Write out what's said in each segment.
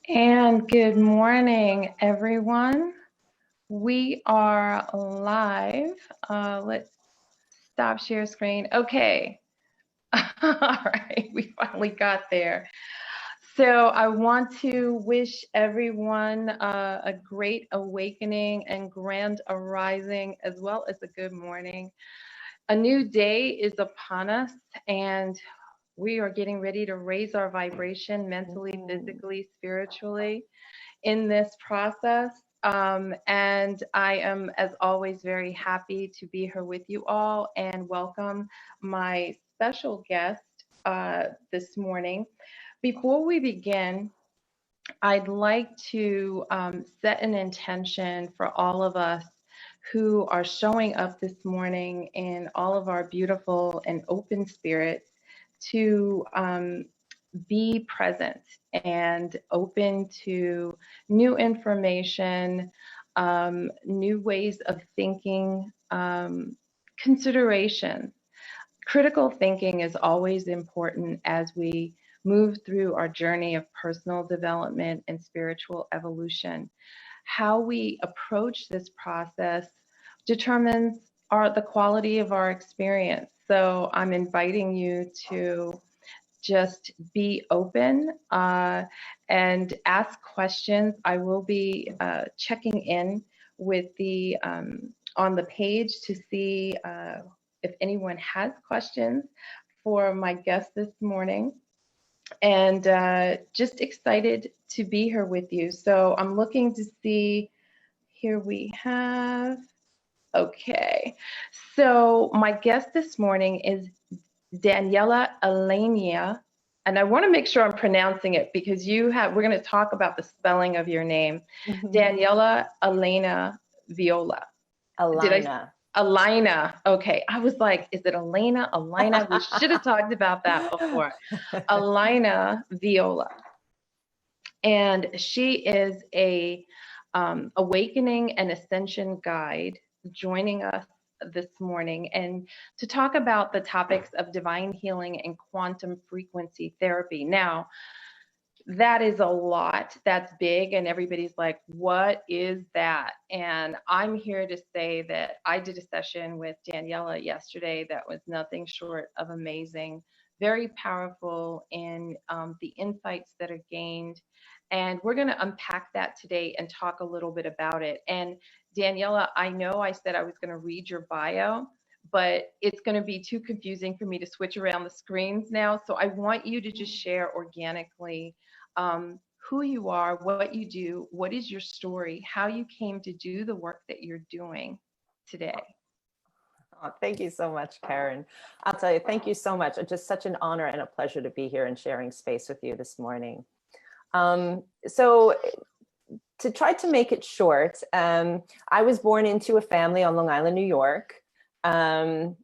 And good morning, everyone. We are live. Let's stop share screen. Okay. All right, we finally got there. So I want to wish everyone a great awakening and grand arising, as well as a good morning. A new day is upon us, and we are getting ready to raise our vibration mentally, physically, spiritually in this process. And I am, as always, very happy to be here with you all and welcome my special guest this morning. Before we begin, I'd like to set an intention for all of us who are showing up this morning in all of our beautiful and open spirits to be present and open to new information, new ways of thinking, consideration. Critical thinking is always important as we move through our journey of personal development and spiritual evolution. How we approach this process determines the quality of our experience. So I'm inviting you to just be open and ask questions. I will be checking in with the on the page to see if anyone has questions for my guest this morning, and just excited to be here with you. So I'm looking to see, here we have, okay. So my guest this morning is Daniela Elenia, and I want to make sure I'm pronouncing it because we're going to talk about the spelling of your name. Daniela Elena Viola. Alina. Alina. Okay. I was like, is it Elena? Alina? We should have talked about that before. Alina Viola. And she is a awakening and ascension guide joining us this morning and to talk about the topics of divine healing and quantum frequency therapy. Now, that is a lot. That's big. And everybody's like, what is that? And I'm here to say that I did a session with Daniela yesterday that was nothing short of amazing, very powerful in the insights that are gained. And we're going to unpack that today and talk a little bit about it. And Daniela, I know I said I was going to read your bio, but it's going to be too confusing for me to switch around the screens now. So I want you to just share organically who you are, what you do, what is your story, how you came to do the work that you're doing today. Oh, thank you so much, Karen. I'll tell you, thank you so much. It's just such an honor and a pleasure to be here and sharing space with you this morning. So to try to make it short, I was born into a family on Long Island, New York. And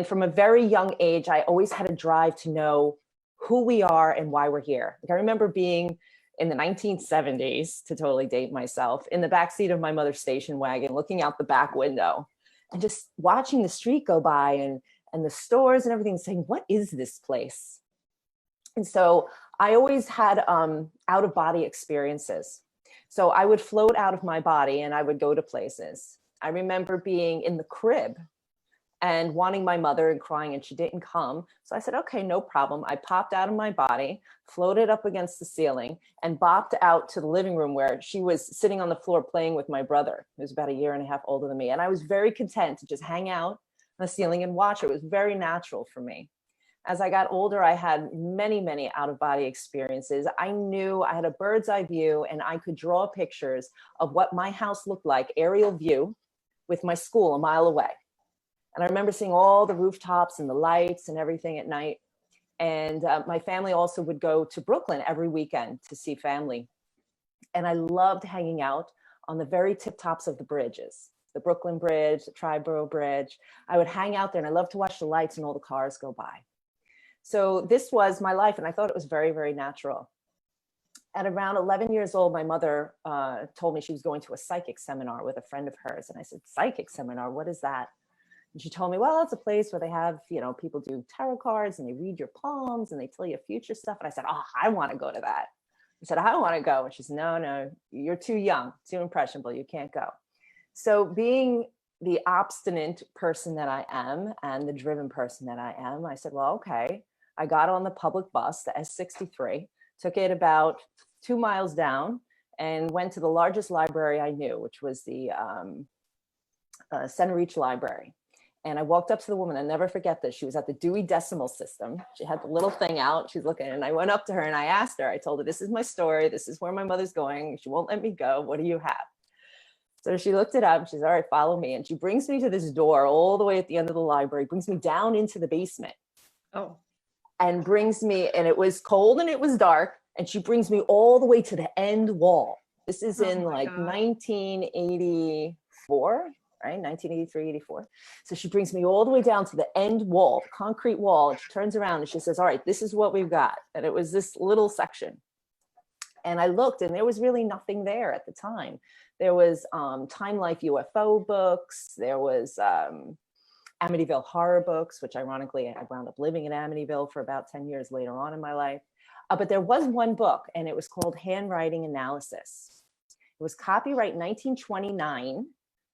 from a very young age, I always had a drive to know who we are and why we're here. Like I remember being in the 1970s, to totally date myself, in the backseat of my mother's station wagon, looking out the back window and just watching the street go by and the stores and everything, saying, what is this place? And so I always had out-of-body experiences. So I would float out of my body and I would go to places. I remember being in the crib and wanting my mother and crying, and she didn't come. So I said, okay, no problem. I popped out of my body, floated up against the ceiling, and bopped out to the living room where she was sitting on the floor playing with my brother, who was about 1.5 years older than me. And I was very content to just hang out on the ceiling and watch. It was very natural for me. As I got older, I had many, many out-of-body experiences. I knew I had a bird's eye view and I could draw pictures of what my house looked like, aerial view, with my school a mile away. And I remember seeing all the rooftops and the lights and everything at night. And my family also would go to Brooklyn every weekend to see family. And I loved hanging out on the very tip tops of the bridges, the Brooklyn Bridge, the Triborough Bridge. I would hang out there and I loved to watch the lights and all the cars go by. So this was my life. And I thought it was very, very natural. At around 11 years old, my mother told me she was going to a psychic seminar with a friend of hers. And I said, psychic seminar, what is that? And she told me, well, it's a place where they have, people do tarot cards and they read your palms and they tell you future stuff. And I said, oh, I want to go to that. I said, I don't want to go. And she said, no, you're too young, too impressionable. You can't go. So being the obstinate person that I am and the driven person that I am, I said, well, okay. I got on the public bus, the S63, took it about 2 miles down and went to the largest library I knew, which was the Center Reach Library. And I walked up to the woman, I'll never forget this. She was at the Dewey Decimal System. She had the little thing out, she's looking, and I went up to her and I asked her, I told her, this is my story. This is where my mother's going. She won't let me go. What do you have? So she looked it up. She's all right, follow me. And she brings me to this door all the way at the end of the library, brings me down into the basement. Oh. And brings me, and it was cold and it was dark. And she brings me all the way to the end wall. This is in like 1984. Right, 1983, 84. So she brings me all the way down to the end wall, the concrete wall, and she turns around and she says, all right, this is what we've got. And it was this little section. And I looked and there was really nothing there at the time. There was Time Life UFO books. There was Amityville horror books, which ironically, I wound up living in Amityville for about 10 years later on in my life. But there was one book and it was called Handwriting Analysis. It was copyright 1929.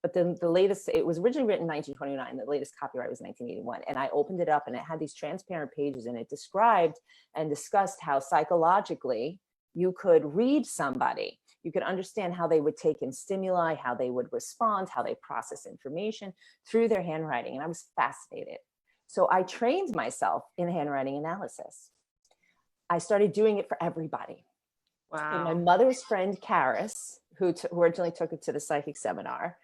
But then the latest, it was originally written in 1929. The latest copyright was 1981. And I opened it up and it had these transparent pages and it described and discussed how psychologically you could read somebody. You could understand how they would take in stimuli, how they would respond, how they process information through their handwriting. And I was fascinated. So I trained myself in handwriting analysis. I started doing it for everybody. Wow. And my mother's friend, Karis, who originally took it to the psychic seminar,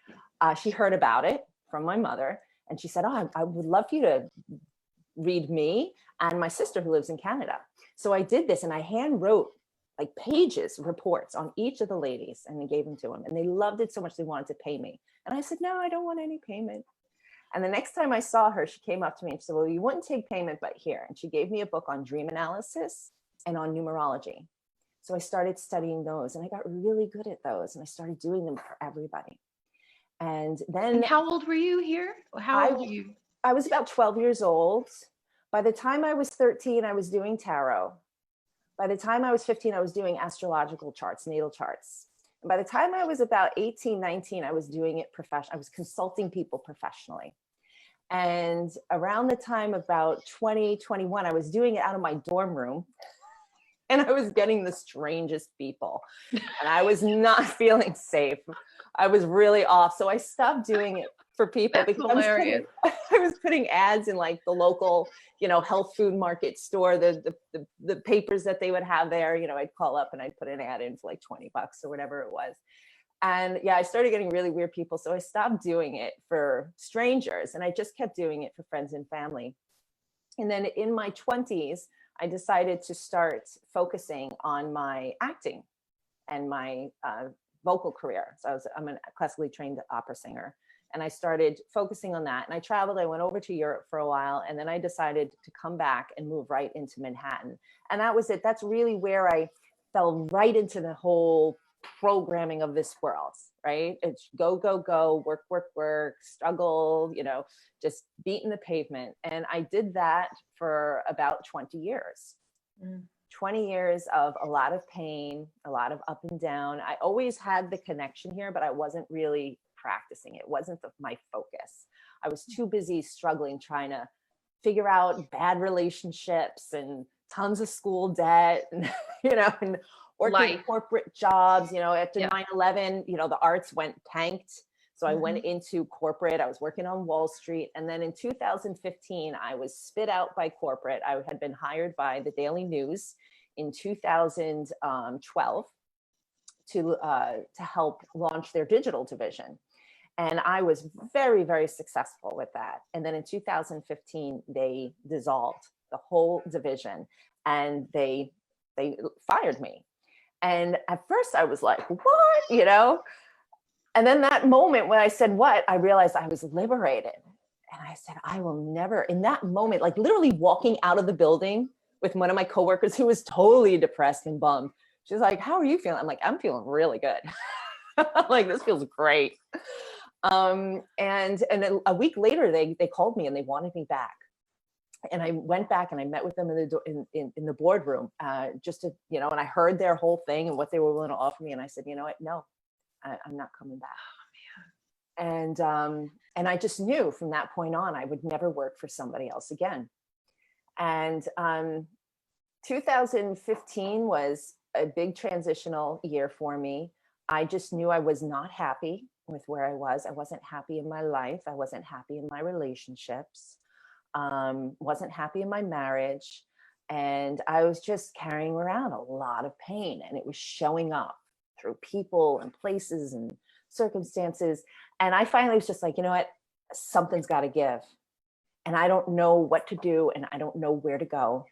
she heard about it from my mother. And she said, oh, I would love for you to read me and my sister who lives in Canada. So I did this and I hand wrote like pages, reports on each of the ladies and I gave them to them. And they loved it so much they wanted to pay me. And I said, no, I don't want any payment. And the next time I saw her, she came up to me and she said, well, you wouldn't take payment, but here. And she gave me a book on dream analysis and on numerology. So I started studying those and I got really good at those and I started doing them for everybody. And then— And how old were you here? How old were you? I was about 12 years old. By the time I was 13, I was doing tarot. By the time I was 15, I was doing astrological charts, natal charts. And by the time I was about 18, 19, I was doing it professionally. I was consulting people professionally. And around the time about 20, 21, I was doing it out of my dorm room. And I was getting the strangest people and I was not feeling safe. I was really off. So I stopped doing it for people. That's hilarious. I was putting ads in like the local, health food market store, the papers that they would have there, I'd call up and I'd put an ad in for like $20 or whatever it was. And yeah, I started getting really weird people. So I stopped doing it for strangers and I just kept doing it for friends and family. And then in my 20s, I decided to start focusing on my acting and my vocal career. So I'm a classically trained opera singer. And I started focusing on that. And I traveled, I went over to Europe for a while. And then I decided to come back and move right into Manhattan. And that was it. That's really where I fell right into the whole programming of this world, right? It's go, go, go, work, work, work, struggle, just beating the pavement. And I did that for about 20 years. 20 years of a lot of pain, a lot of up and down. I always had the connection here, but I wasn't really practicing. It wasn't my focus. I was too busy struggling, trying to figure out bad relationships and tons of school debt and, and working corporate jobs, after 9/11, the arts tanked. So I went into corporate. I was working on Wall Street. And then in 2015, I was spit out by corporate. I had been hired by the Daily News in 2012 to help launch their digital division. And I was very, very successful with that. And then in 2015, they dissolved the whole division and they fired me. And at first I was like, what, And then that moment when I said what, I realized I was liberated. And I said, I will never, in that moment, like literally walking out of the building with one of my coworkers who was totally depressed and bummed. She's like, how are you feeling? I'm like, I'm feeling really good. Like, this feels great. And then a week later, they called me and they wanted me back. And I went back and I met with them in the boardroom, just to, you know, and I heard their whole thing and what they were willing to offer me. And I said, you know what? No, I'm not coming back. And I just knew from that point on, I would never work for somebody else again. And 2015 was a big transitional year for me. I just knew I was not happy with where I was. I wasn't happy in my life. I wasn't happy in my relationships. Wasn't happy in my marriage. And I was just carrying around a lot of pain, and it was showing up through people and places and circumstances. And I finally was just like, you know what, something's got to give. And I don't know what to do, and I don't know where to go.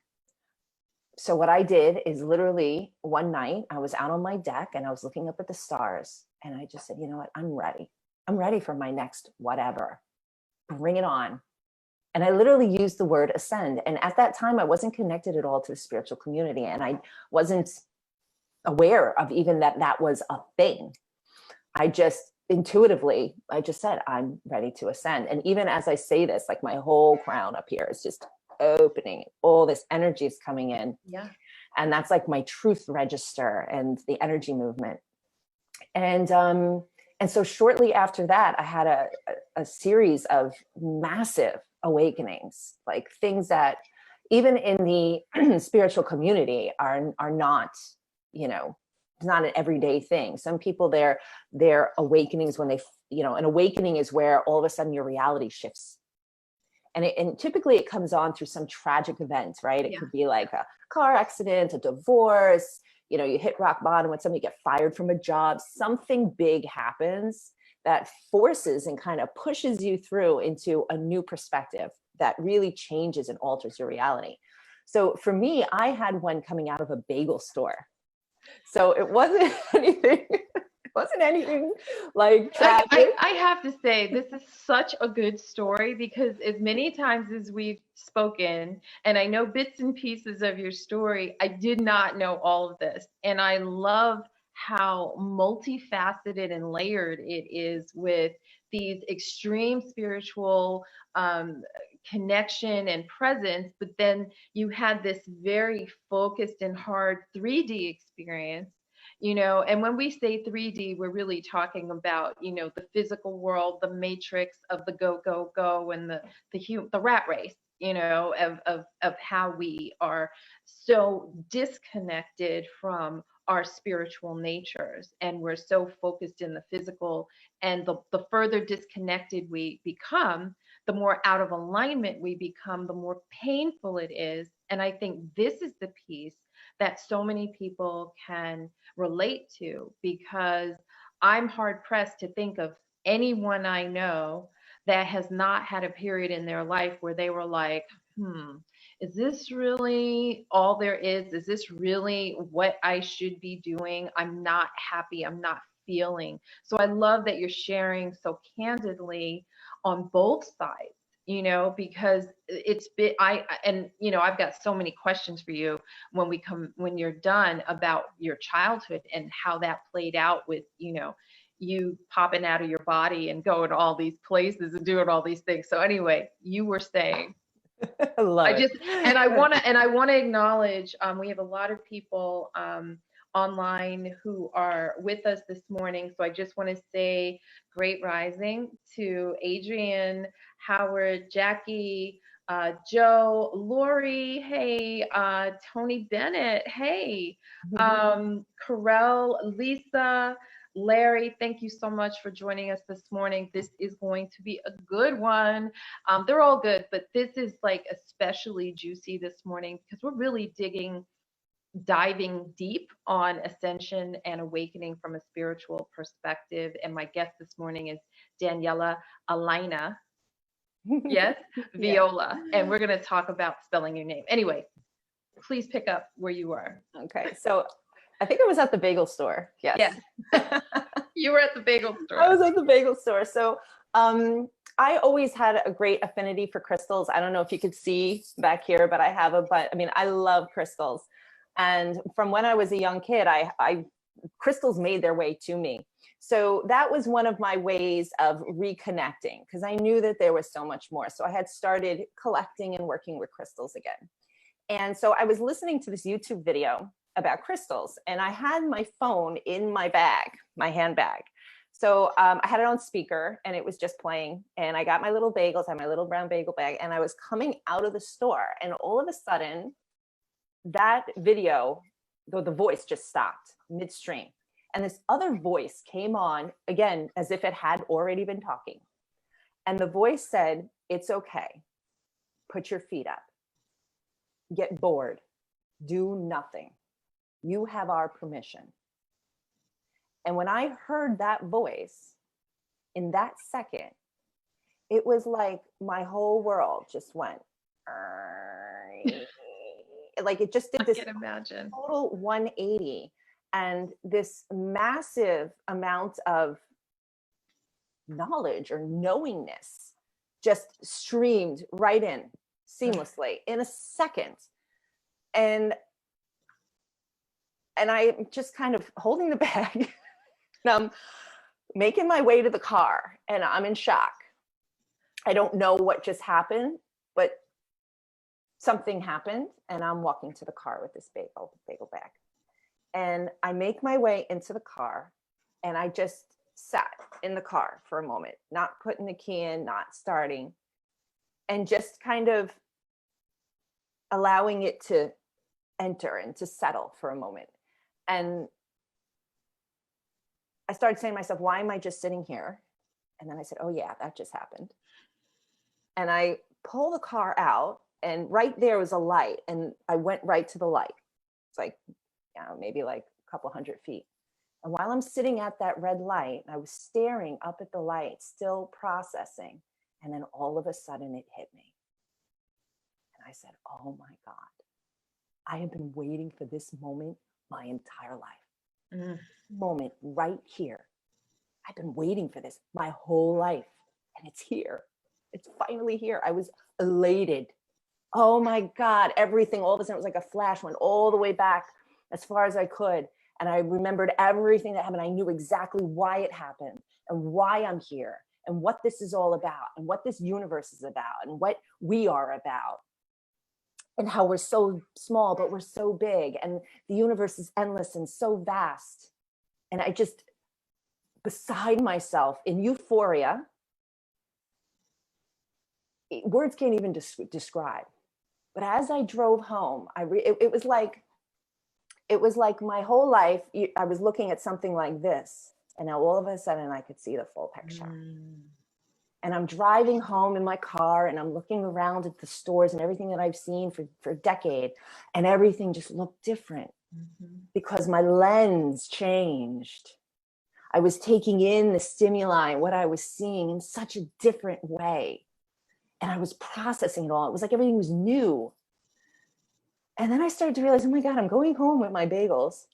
So what I did is literally one night I was out on my deck and I was looking up at the stars, and I just said, you know what, I'm ready. I'm ready for my next whatever. Bring it on. And I literally used the word ascend. And at that time, I wasn't connected at all to the spiritual community. And I wasn't aware of even that was a thing. I just intuitively, I just said, I'm ready to ascend. And even as I say this, like my whole crown up here is just opening. All this energy is coming in. Yeah. And that's like my truth register and the energy movement. And so shortly after that, I had a series of massive awakenings, like things that even in the spiritual community are not, you know, it's not an everyday thing. Some people, their awakenings when they, you know, an awakening is where all of a sudden your reality shifts. And typically it comes on through some tragic event, right? It could be like a car accident, a divorce, you know, you hit rock bottom with somebody, you get fired from a job, something big happens that forces and kind of pushes you through into a new perspective that really changes and alters your reality. So for me, I had one coming out of a bagel store. So it wasn't anything, like tragic. I have to say, this is such a good story, because as many times as we've spoken, and I know bits and pieces of your story, I did not know all of this. And I love how multifaceted and layered it is with these extreme spiritual connection and presence, but then you had this very focused and hard 3D experience. You know, and when we say 3D, we're really talking about, you know, the physical world, the matrix of the go, go, go, and the rat race, you know, of how we are so disconnected from our spiritual natures, and we're so focused in the physical. And the further disconnected we become, the more out of alignment we become, the more painful it is. And I think this is the piece that so many people can relate to, because I'm hard pressed to think of anyone I know that has not had a period in their life where they were like, is this really all there is? Is this really what I should be doing? I'm not happy. I'm not feeling. So I love that you're sharing so candidly on both sides, you know, because it's been, you know, I've got so many questions for you when you're done, about your childhood and how that played out with, you know, you popping out of your body and going to all these places and doing all these things. So anyway, you were saying, I love it. I want to acknowledge, we have a lot of people online who are with us this morning. So I just want to say great rising to Adrian, Howard, Jackie, Joe, Lori, hey, Tony Bennett, hey, Carell, Lisa, Larry, thank you so much for joining us this morning. This is going to be a good one. They're all good, but this is like especially juicy this morning, because we're really diving deep on ascension and awakening from a spiritual perspective. And my guest this morning is Daniela Alaina. Yes, Viola. And we're going to talk about spelling your name. Anyway, please pick up where you were. Okay. So I think I was at the bagel store. Yes. You were at the bagel store. I was at the bagel store. So I always had a great affinity for crystals. I don't know if you could see back here, but I have I mean, I love crystals. And from when I was a young kid, I crystals made their way to me. So that was one of my ways of reconnecting, because I knew that there was so much more. So I had started collecting and working with crystals again. And so I was listening to this YouTube video about crystals, and I had my phone in my bag, my handbag. So I had it on speaker and it was just playing, and I got my little bagels, I had my little brown bagel bag, and I was coming out of the store, and all of a sudden that video, though, the voice just stopped midstream. And this other voice came on again, as if it had already been talking. And the voice said, "It's okay. Put your feet up. Get bored. Do nothing. You have our permission." And when I heard that voice, in that second, it was like my whole world just went, like it just did this total 180. And this massive amount of knowledge or knowingness just streamed right in seamlessly in a second. And I'm just kind of holding the bag and I'm making my way to the car, and I'm in shock. I don't know what just happened, but something happened, and I'm walking to the car with this bagel bag. And I make my way into the car, and I just sat in the car for a moment, not putting the key in, not starting, and just kind of allowing it to enter and to settle for a moment. And I started saying to myself, why am I just sitting here? And then I said, oh yeah, that just happened. And I pull the car out, and right there was a light, and I went right to the light. It's like, maybe like a couple 100 feet. And while I'm sitting at that red light, I was staring up at the light, still processing. And then all of a sudden it hit me. And I said, oh my God, I have been waiting for this moment my entire life. Moment right here. I've been waiting for this my whole life, and it's here. It's finally here. I was elated. Oh my God, everything, all of a sudden it was like a flash, went all the way back as far as I could. And I remembered everything that happened. I knew exactly why it happened and why I'm here and what this is all about and what this universe is about and what we are about and how we're so small, but we're so big, and the universe is endless and so vast. And I just, beside myself in euphoria, words can't even describe. But as I drove home, it was like my whole life, I was looking at something like this, and now all of a sudden I could see the full picture. And I'm driving home in my car, and I'm looking around at the stores and everything that I've seen for a decade, and everything just looked different because my lens changed. I was taking in the stimuli, what I was seeing in such a different way. And I was processing it all. It was like everything was new. And then I started to realize, oh my God, I'm going home with my bagels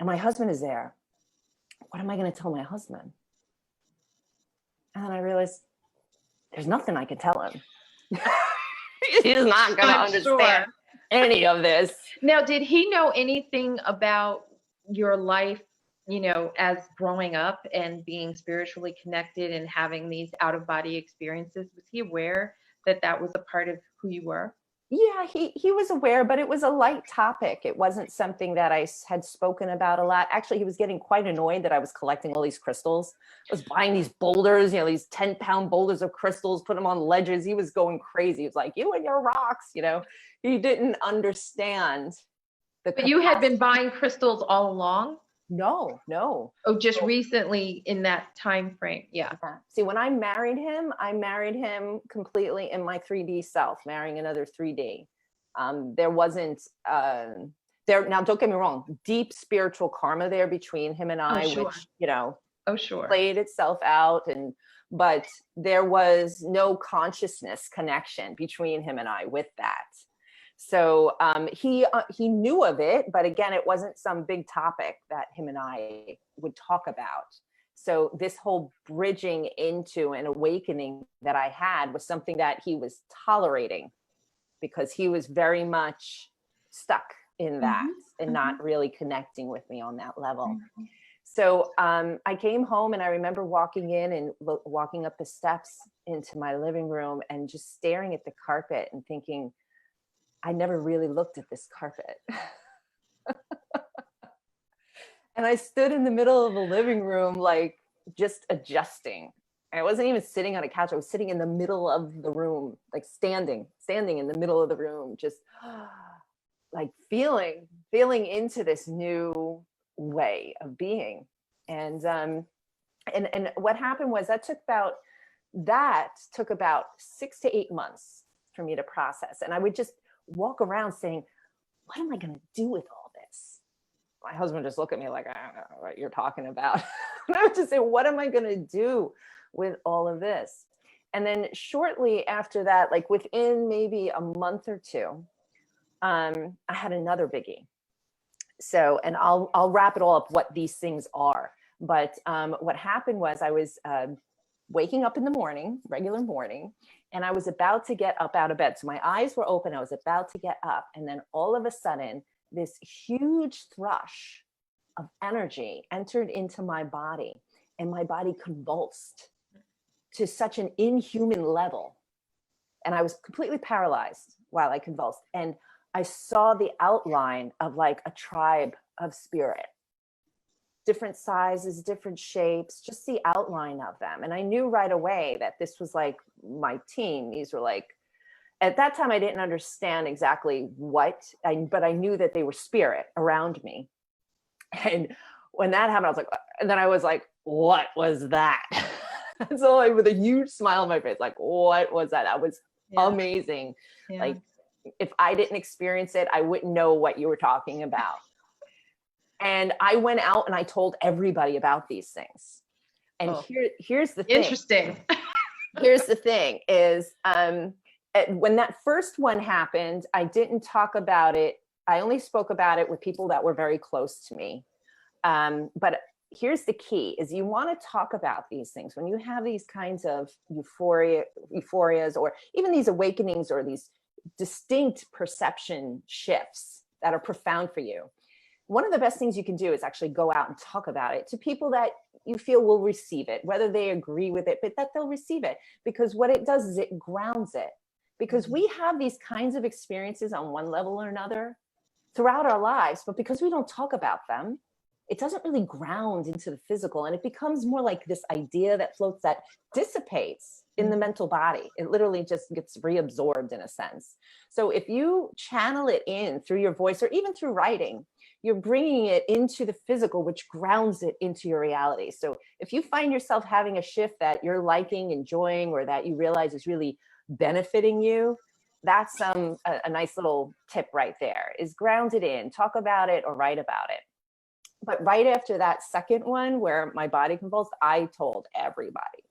and my husband is there. What am I going to tell my husband? And then I realized there's nothing I can tell him. He's not going to understand any of this. Now, did he know anything about your life, you know, as growing up and being spiritually connected and having these out-of-body experiences? Was he aware that that was a part of who you were? Yeah, he was aware, but it was a light topic. It wasn't something that I had spoken about a lot. Actually, he was getting quite annoyed that I was collecting all these crystals. I was buying these boulders, you know, these 10-pound boulders of crystals, put them on ledges. He was going crazy. He was like, you and your rocks, you know. He didn't understand the capacity. But you had been buying crystals all along? No. Oh, just recently in that time frame. Yeah. See, when I married him completely in my 3D self, marrying another 3D. There wasn't there. Now, don't get me wrong, deep spiritual karma there between him and I, which, you know, played itself out. But there was no consciousness connection between him and I with that. So he knew of it, but again, it wasn't some big topic that him and I would talk about. So this whole bridging into an awakening that I had was something that he was tolerating because he was very much stuck in that and not really connecting with me on that level. So I came home and I remember walking in and walking up the steps into my living room and just staring at the carpet and thinking, I never really looked at this carpet. And I stood in the middle of the living room, like just adjusting. I wasn't even sitting on a couch. I was sitting in the middle of the room, like standing in the middle of the room, just like feeling into this new way of being. And what happened was that took about 6 to 8 months for me to process. And I would just walk around saying, what am I going to do with all this? My husband would just look at me like, I don't know what you're talking about. And I would just say, what am I going to do with all of this? And then shortly after that, like within maybe a month or two, I had another biggie. So, and I'll wrap it all up what these things are. But what happened was I was waking up in the morning, regular morning, and I was about to get up out of bed. So my eyes were open. I was about to get up. And then all of a sudden, this huge thrush of energy entered into my body, and my body convulsed to such an inhuman level. And I was completely paralyzed while I convulsed. And I saw the outline of like a tribe of spirit, different sizes, different shapes, just the outline of them. And I knew right away that this was like my team. These were like, at that time, I didn't understand exactly what, but I knew that they were spirit around me. And when that happened, I was like, and then I was like, what was that? So like, with a huge smile on my face, like, what was that? That was amazing. Yeah. Like, if I didn't experience it, I wouldn't know what you were talking about. And I went out and I told everybody about these things. And here's the thing. Interesting. Here's the thing is, when that first one happened, I didn't talk about it. I only spoke about it with people that were very close to me. But here's the key is you want to talk about these things when you have these kinds of euphorias, or even these awakenings, or these distinct perception shifts that are profound for you. One of the best things you can do is actually go out and talk about it to people that you feel will receive it, whether they agree with it, but that they'll receive it, because what it does is it grounds it. Because we have these kinds of experiences on one level or another throughout our lives, but because we don't talk about them, it doesn't really ground into the physical, and it becomes more like this idea that floats, that dissipates in the mental body. It literally just gets reabsorbed in a sense. So if you channel it in through your voice or even through writing, you're bringing it into the physical, which grounds it into your reality. So if you find yourself having a shift that you're liking, enjoying, or that you realize is really benefiting you, that's a nice little tip right there, is ground it in, talk about it or write about it. But right after that second one where my body convulsed, I told everybody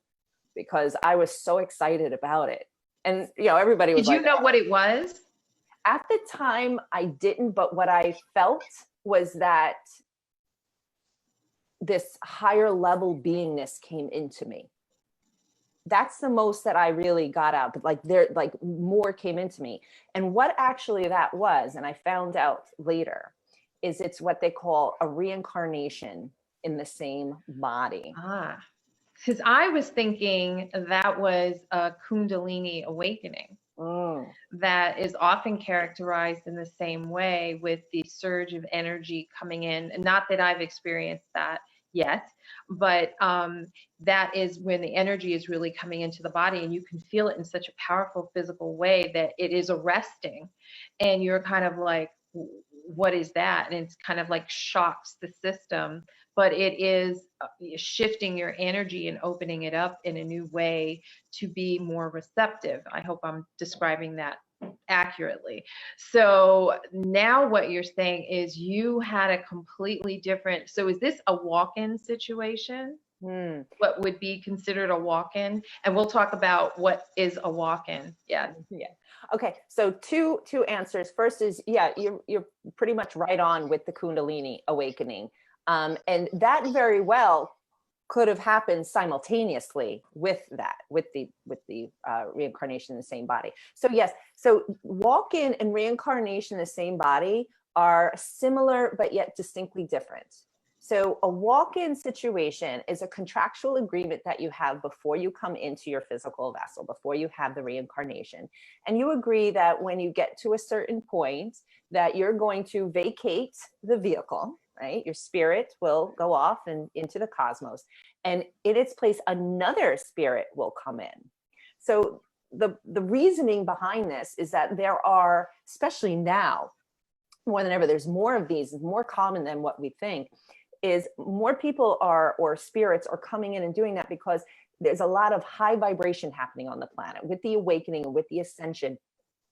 because I was so excited about it. And, you know, everybody was like, did you know what it was? At the time, I didn't, but what I felt was that this higher level beingness came into me. That's the most that I really got out, but like more came into me. And what actually that was, and I found out later, is it's what they call a reincarnation in the same body. Because I was thinking that was a Kundalini awakening. That is often characterized in the same way, with the surge of energy coming in. And not that I've experienced that yet, but that is when the energy is really coming into the body, and you can feel it in such a powerful physical way that it is arresting, and you're kind of like, what is that? And it's kind of like shocks the system, but it is shifting your energy and opening it up in a new way to be more receptive. I hope I'm describing that accurately. So now what you're saying is you had a completely different, so is this a walk-in situation? What would be considered a walk-in? And we'll talk about what is a walk-in. Yeah. Okay, so two answers. First is, yeah, you're pretty much right on with the Kundalini awakening. And that very well could have happened simultaneously with that, with the reincarnation in the same body. So yes, so walk-in and reincarnation in the same body are similar, but yet distinctly different. So a walk-in situation is a contractual agreement that you have before you come into your physical vessel, before you have the reincarnation. And you agree that when you get to a certain point, that you're going to vacate the vehicle, right? Your spirit will go off and into the cosmos, and in its place, another spirit will come in. So the reasoning behind this is that there are, especially now, more than ever, there's more of these, more common than what we think, is more people are, or spirits are coming in and doing that because there's a lot of high vibration happening on the planet with the awakening and with the ascension.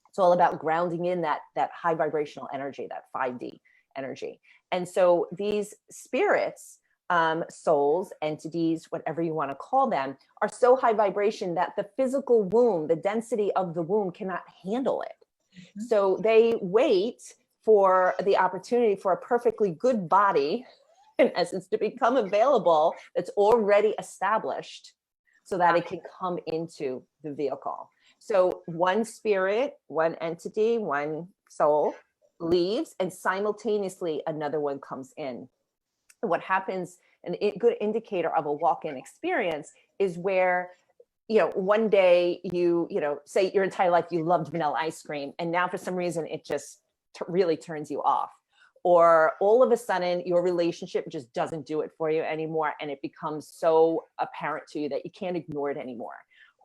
It's all about grounding in that high vibrational energy, that 5D energy. And so these spirits, souls, entities, whatever you want to call them, are so high vibration that the physical womb, the density of the womb cannot handle it. Mm-hmm. So they wait for the opportunity for a perfectly good body, in essence, to become available, that's already established, so that it can come into the vehicle. So one spirit, one entity, one soul leaves, and simultaneously another one comes in. What happens, a good indicator of a walk-in experience is where, one day say your entire life you loved vanilla ice cream, and now for some reason it just really turns you off. Or all of a sudden your relationship just doesn't do it for you anymore, and it becomes so apparent to you that you can't ignore it anymore.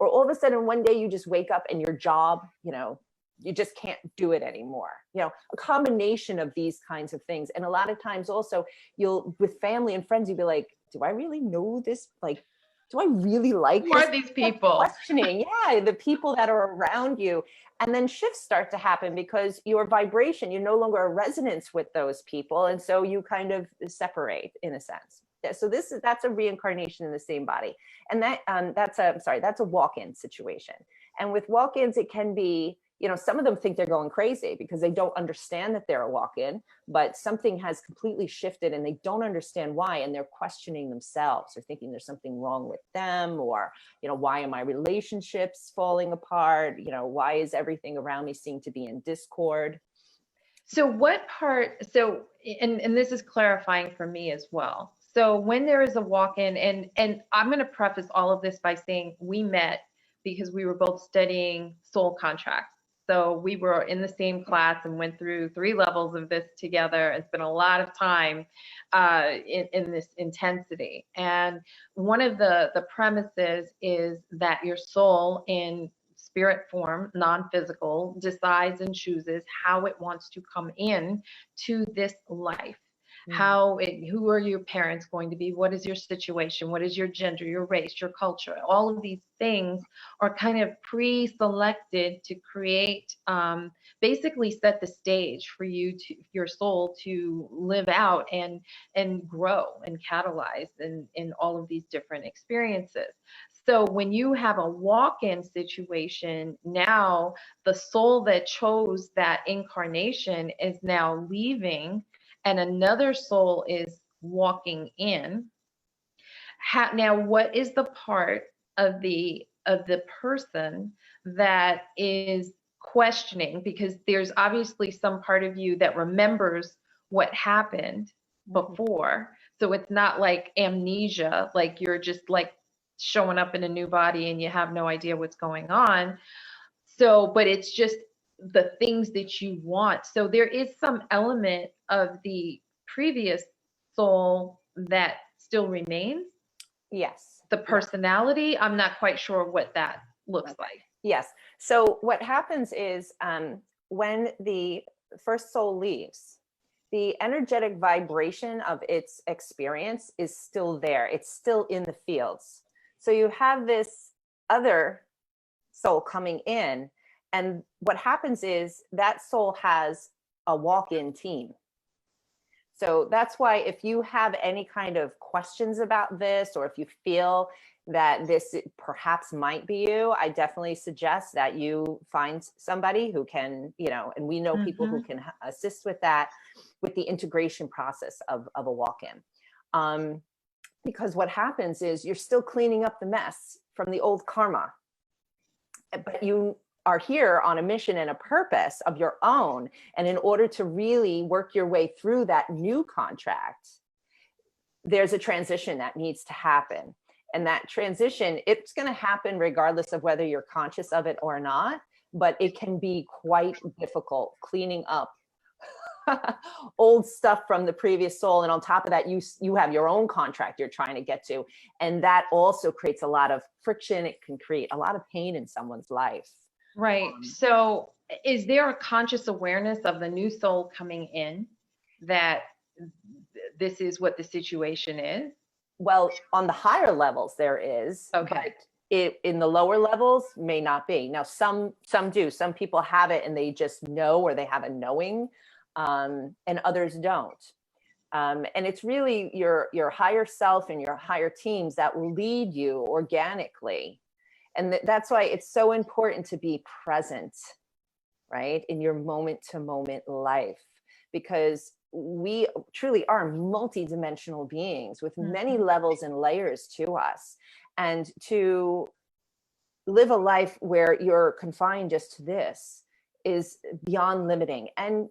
Or all of a sudden one day you just wake up and your job, you just can't do it anymore. A combination of these kinds of things. And a lot of times also with family and friends, you'll be like, do I really know this? Like, do I really like Who are these people? Questioning, the people that are around you. And then shifts start to happen because your vibration, you're no longer a resonance with those people. And so you kind of separate in a sense. So that's a reincarnation in the same body. And that's a walk-in situation. And with walk-ins, it can be, some of them think they're going crazy because they don't understand that they're a walk-in, but something has completely shifted and they don't understand why. And they're questioning themselves or thinking there's something wrong with them, or, why are my relationships falling apart? Why is everything around me seem to be in discord? So what part, and this is clarifying for me as well. So when there is a walk-in, and I'm going to preface all of this by saying we met because we were both studying soul contracts. So we were in the same class and went through 3 levels of this together and spent a lot of time in this intensity. And one of the premises is that your soul in spirit form, non-physical, decides and chooses how it wants to come in to this life. Who are your parents going to be? What is your situation? What is your gender, your race, your culture? All of these things are kind of pre-selected to create, basically set the stage for your soul to live out and grow and catalyze in all of these different experiences. So when you have a walk-in situation, now the soul that chose that incarnation is now leaving, and another soul is walking in. Now, what is the part of the person that is questioning? Because there's obviously some part of you that remembers what happened before. So it's not like amnesia, like you're just like showing up in a new body and you have no idea what's going on. So, but it's just the things that you want. So there is some element of the previous soul that still remains. Yes. The personality, I'm not quite sure what that looks like. Yes. So what happens is when the first soul leaves, the energetic vibration of its experience is still there. It's still in the fields. So you have this other soul coming in, and what happens is that soul has a walk-in team. So that's why if you have any kind of questions about this, or if you feel that this perhaps might be you, I definitely suggest that you find somebody who can, and we know people who can assist with that, with the integration process of a walk-in. Because what happens is you're still cleaning up the mess from the old karma, but you are here on a mission and a purpose of your own. And in order to really work your way through that new contract, there's a transition that needs to happen. And that transition, it's going to happen regardless of whether you're conscious of it or not, but it can be quite difficult cleaning up old stuff from the previous soul. And on top of that, you have your own contract you're trying to get to. And that also creates a lot of friction. It can create a lot of pain in someone's life. Right. So is there a conscious awareness of the new soul coming in that this is what the situation is? Well, on the higher levels, there is. Okay. But in the lower levels may not be. Now, some do. Some people have it and they just know, or they have a knowing, and others don't. And it's really your higher self and your higher teams that will lead you organically. And that's why it's so important to be present, right, in your moment-to-moment life, because we truly are multidimensional beings with many levels and layers to us. And to live a life where you're confined just to this is beyond limiting and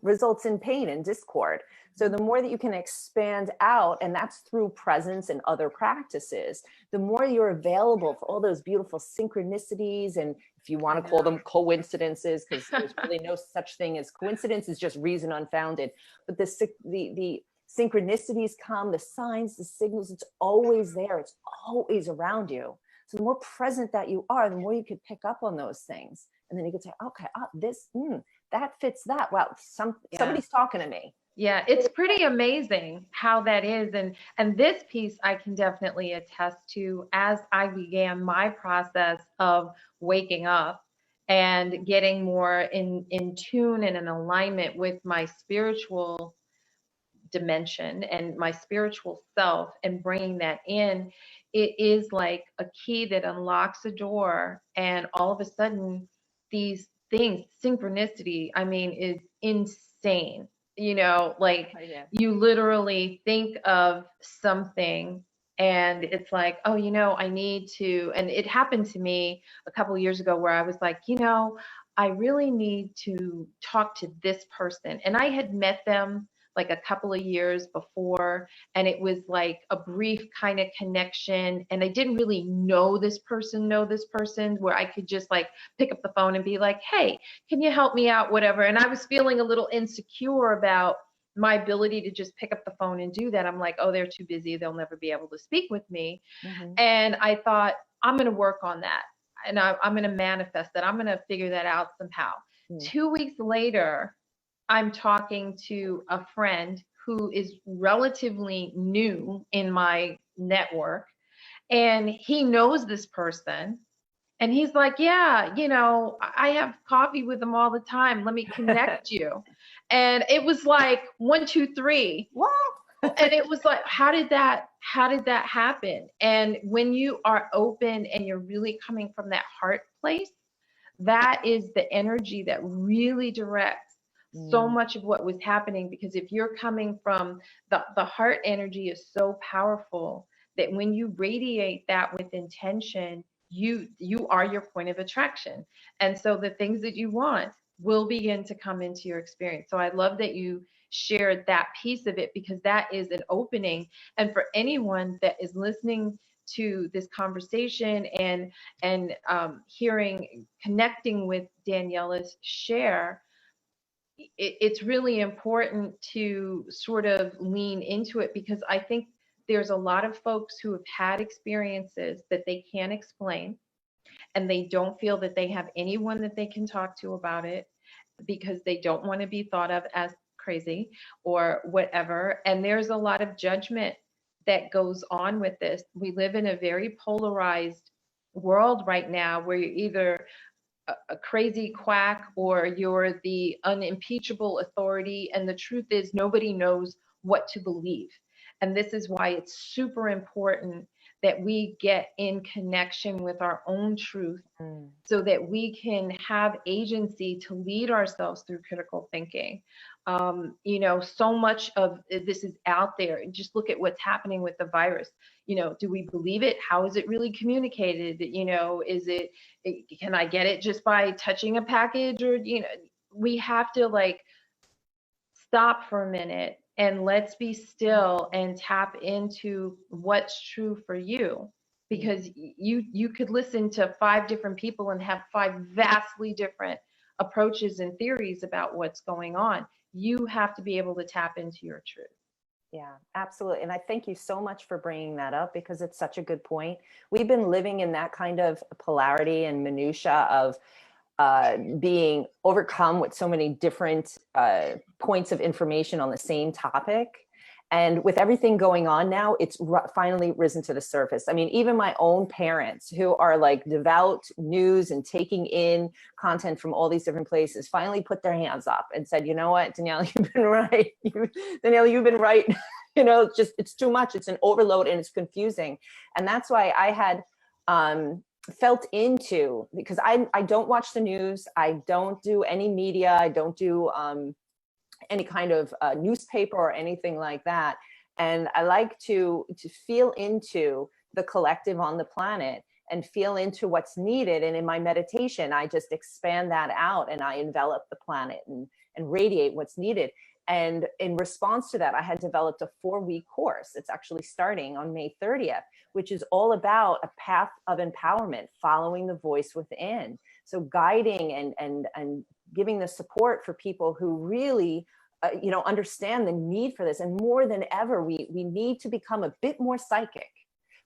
results in pain and discord. So the more that you can expand out, and that's through presence and other practices, the more you're available for all those beautiful synchronicities, and if you want to call them coincidences, because there's really no such thing as coincidence, it's just reason unfounded. But the synchronicities come, the signs, the signals, it's always there. It's always around you. So the more present that you are, the more you can pick up on those things. And then you can say, okay, that fits that. Wow, somebody's talking to me. Yeah, it's pretty amazing how that is. And this piece I can definitely attest to as I began my process of waking up and getting more in tune and in alignment with my spiritual dimension and my spiritual self, and bringing that in. It is like a key that unlocks a door, and all of a sudden these things, synchronicity, I mean, is insane. You know, like you literally think of something and it's like, oh, you know, I need to, and it happened to me a couple of years ago where I was like, you know, I really need to talk to this person. And I had met them like a couple of years before, and it was like a brief kind of connection, and I didn't really know this person where I could just like pick up the phone and be like, hey, can you help me out, whatever. And I was feeling a little insecure about my ability to just pick up the phone and do that. I'm like, oh, they're too busy, they'll never be able to speak with me. And I thought, I'm going to work on that, and I'm going to manifest that, I'm going to figure that out somehow. 2 weeks later, I'm talking to a friend who is relatively new in my network, and he knows this person. And he's like, yeah, you know, I have coffee with them all the time. Let me connect you. And it was like 1, 2, 3. What? And it was like, how did that happen? And when you are open and you're really coming from that heart place, that is the energy that really directs so much of what was happening. Because if you're coming from the heart energy is so powerful that when you radiate that with intention, you are your point of attraction. And so the things that you want will begin to come into your experience. So I love that you shared that piece of it, because that is an opening. And for anyone that is listening to this conversation and connecting with Daniela's share, it's really important to sort of lean into it, because I think there's a lot of folks who have had experiences that they can't explain, and they don't feel that they have anyone that they can talk to about it, because they don't want to be thought of as crazy or whatever. And there's a lot of judgment that goes on with this. We live in a very polarized world right now, where you're either a crazy quack or you're the unimpeachable authority. And the truth is, nobody knows what to believe. And this is why it's super important that we get in connection with our own truth, Mm. so that we can have agency to lead ourselves through critical thinking. You know, so much of this is out there. Just look at what's happening with the virus. You know, do we believe it? How is it really communicated? You know, can I get it just by touching a package? Or, you know, we have to like stop for a minute and let's be still and tap into what's true for you, because you could listen to 5 different people and have 5 vastly different approaches and theories about what's going on. You have to be able to tap into your truth. Yeah, absolutely. And I thank you so much for bringing that up, because it's such a good point. We've been living in that kind of polarity and minutia of being overcome with so many different points of information on the same topic. And with everything going on now, it's finally risen to the surface. I mean, even my own parents, who are like devout news and taking in content from all these different places, finally put their hands up and said, you know what, Danielle, you've been right. Danielle, you've been right. You know, it's just, it's too much. It's an overload and it's confusing. And that's why I had felt into, because I don't watch the news. I don't do any media. I don't do any kind of newspaper or anything like that. And I like to feel into the collective on the planet and feel into what's needed. And in my meditation, I just expand that out and I envelop the planet and radiate what's needed. And in response to that, I had developed a 4-week course. It's actually starting on May 30th, which is all about a path of empowerment, following the voice within. So guiding and giving the support for people who really you know, understand the need for this. And more than ever, we need to become a bit more psychic.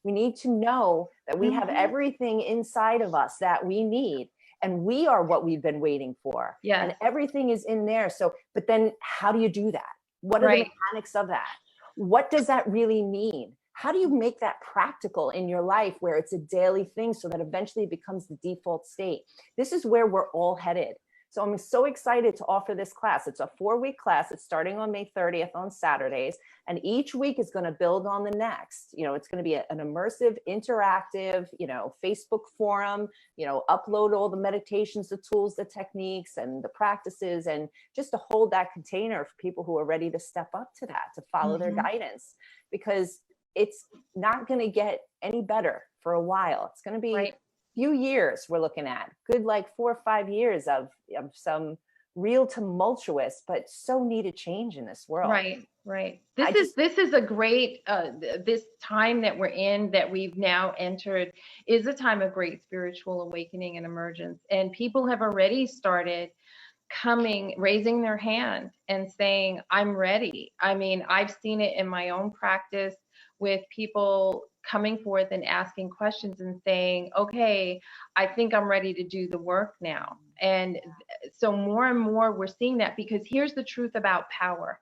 We need to know that we have everything inside of us that we need. And we are what we've been waiting for. Yes. And everything is in there. So, but then how do you do that? What are the mechanics of that? What does that really mean? How do you make that practical in your life where it's a daily thing so that eventually it becomes the default state? This is where we're all headed. So I'm so excited to offer this class. It's a 4-week class. It's starting on May 30th on Saturdays. And each week is going to build on the next. You know, it's going to be an immersive, interactive, you know, Facebook forum, you know, upload all the meditations, the tools, the techniques, and the practices, and just to hold that container for people who are ready to step up to that, to follow their guidance, because it's not going to get any better for a while. It's going to be few years we're looking at, good like 4 or 5 years of some real tumultuous but so needed change in this world. Right. This is a great this time that we're in, that we've now entered, is a time of great spiritual awakening and emergence. And people have already started raising their hand and saying, I'm ready. I mean, I've seen it in my own practice with people coming forth and asking questions and saying, okay, I think I'm ready to do the work now. And so more and more we're seeing that, because here's the truth about power,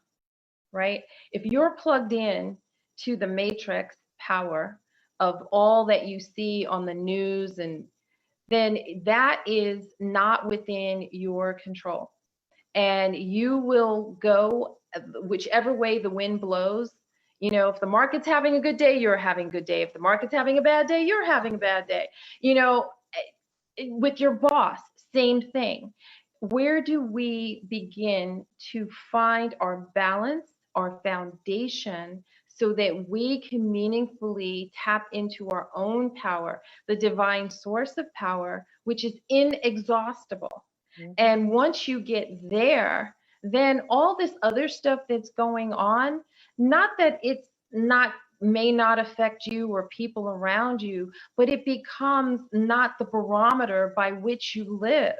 right? If you're plugged in to the matrix power of all that you see on the news, and then that is not within your control. And you will go whichever way the wind blows. You know, if the market's having a good day, you're having a good day. If the market's having a bad day, you're having a bad day. You know, with your boss, same thing. Where do we begin to find our balance, our foundation, so that we can meaningfully tap into our own power, the divine source of power, which is inexhaustible? And once you get there, then all this other stuff that's going on, not that it's may not affect you or people around you, but it becomes not the barometer by which you live.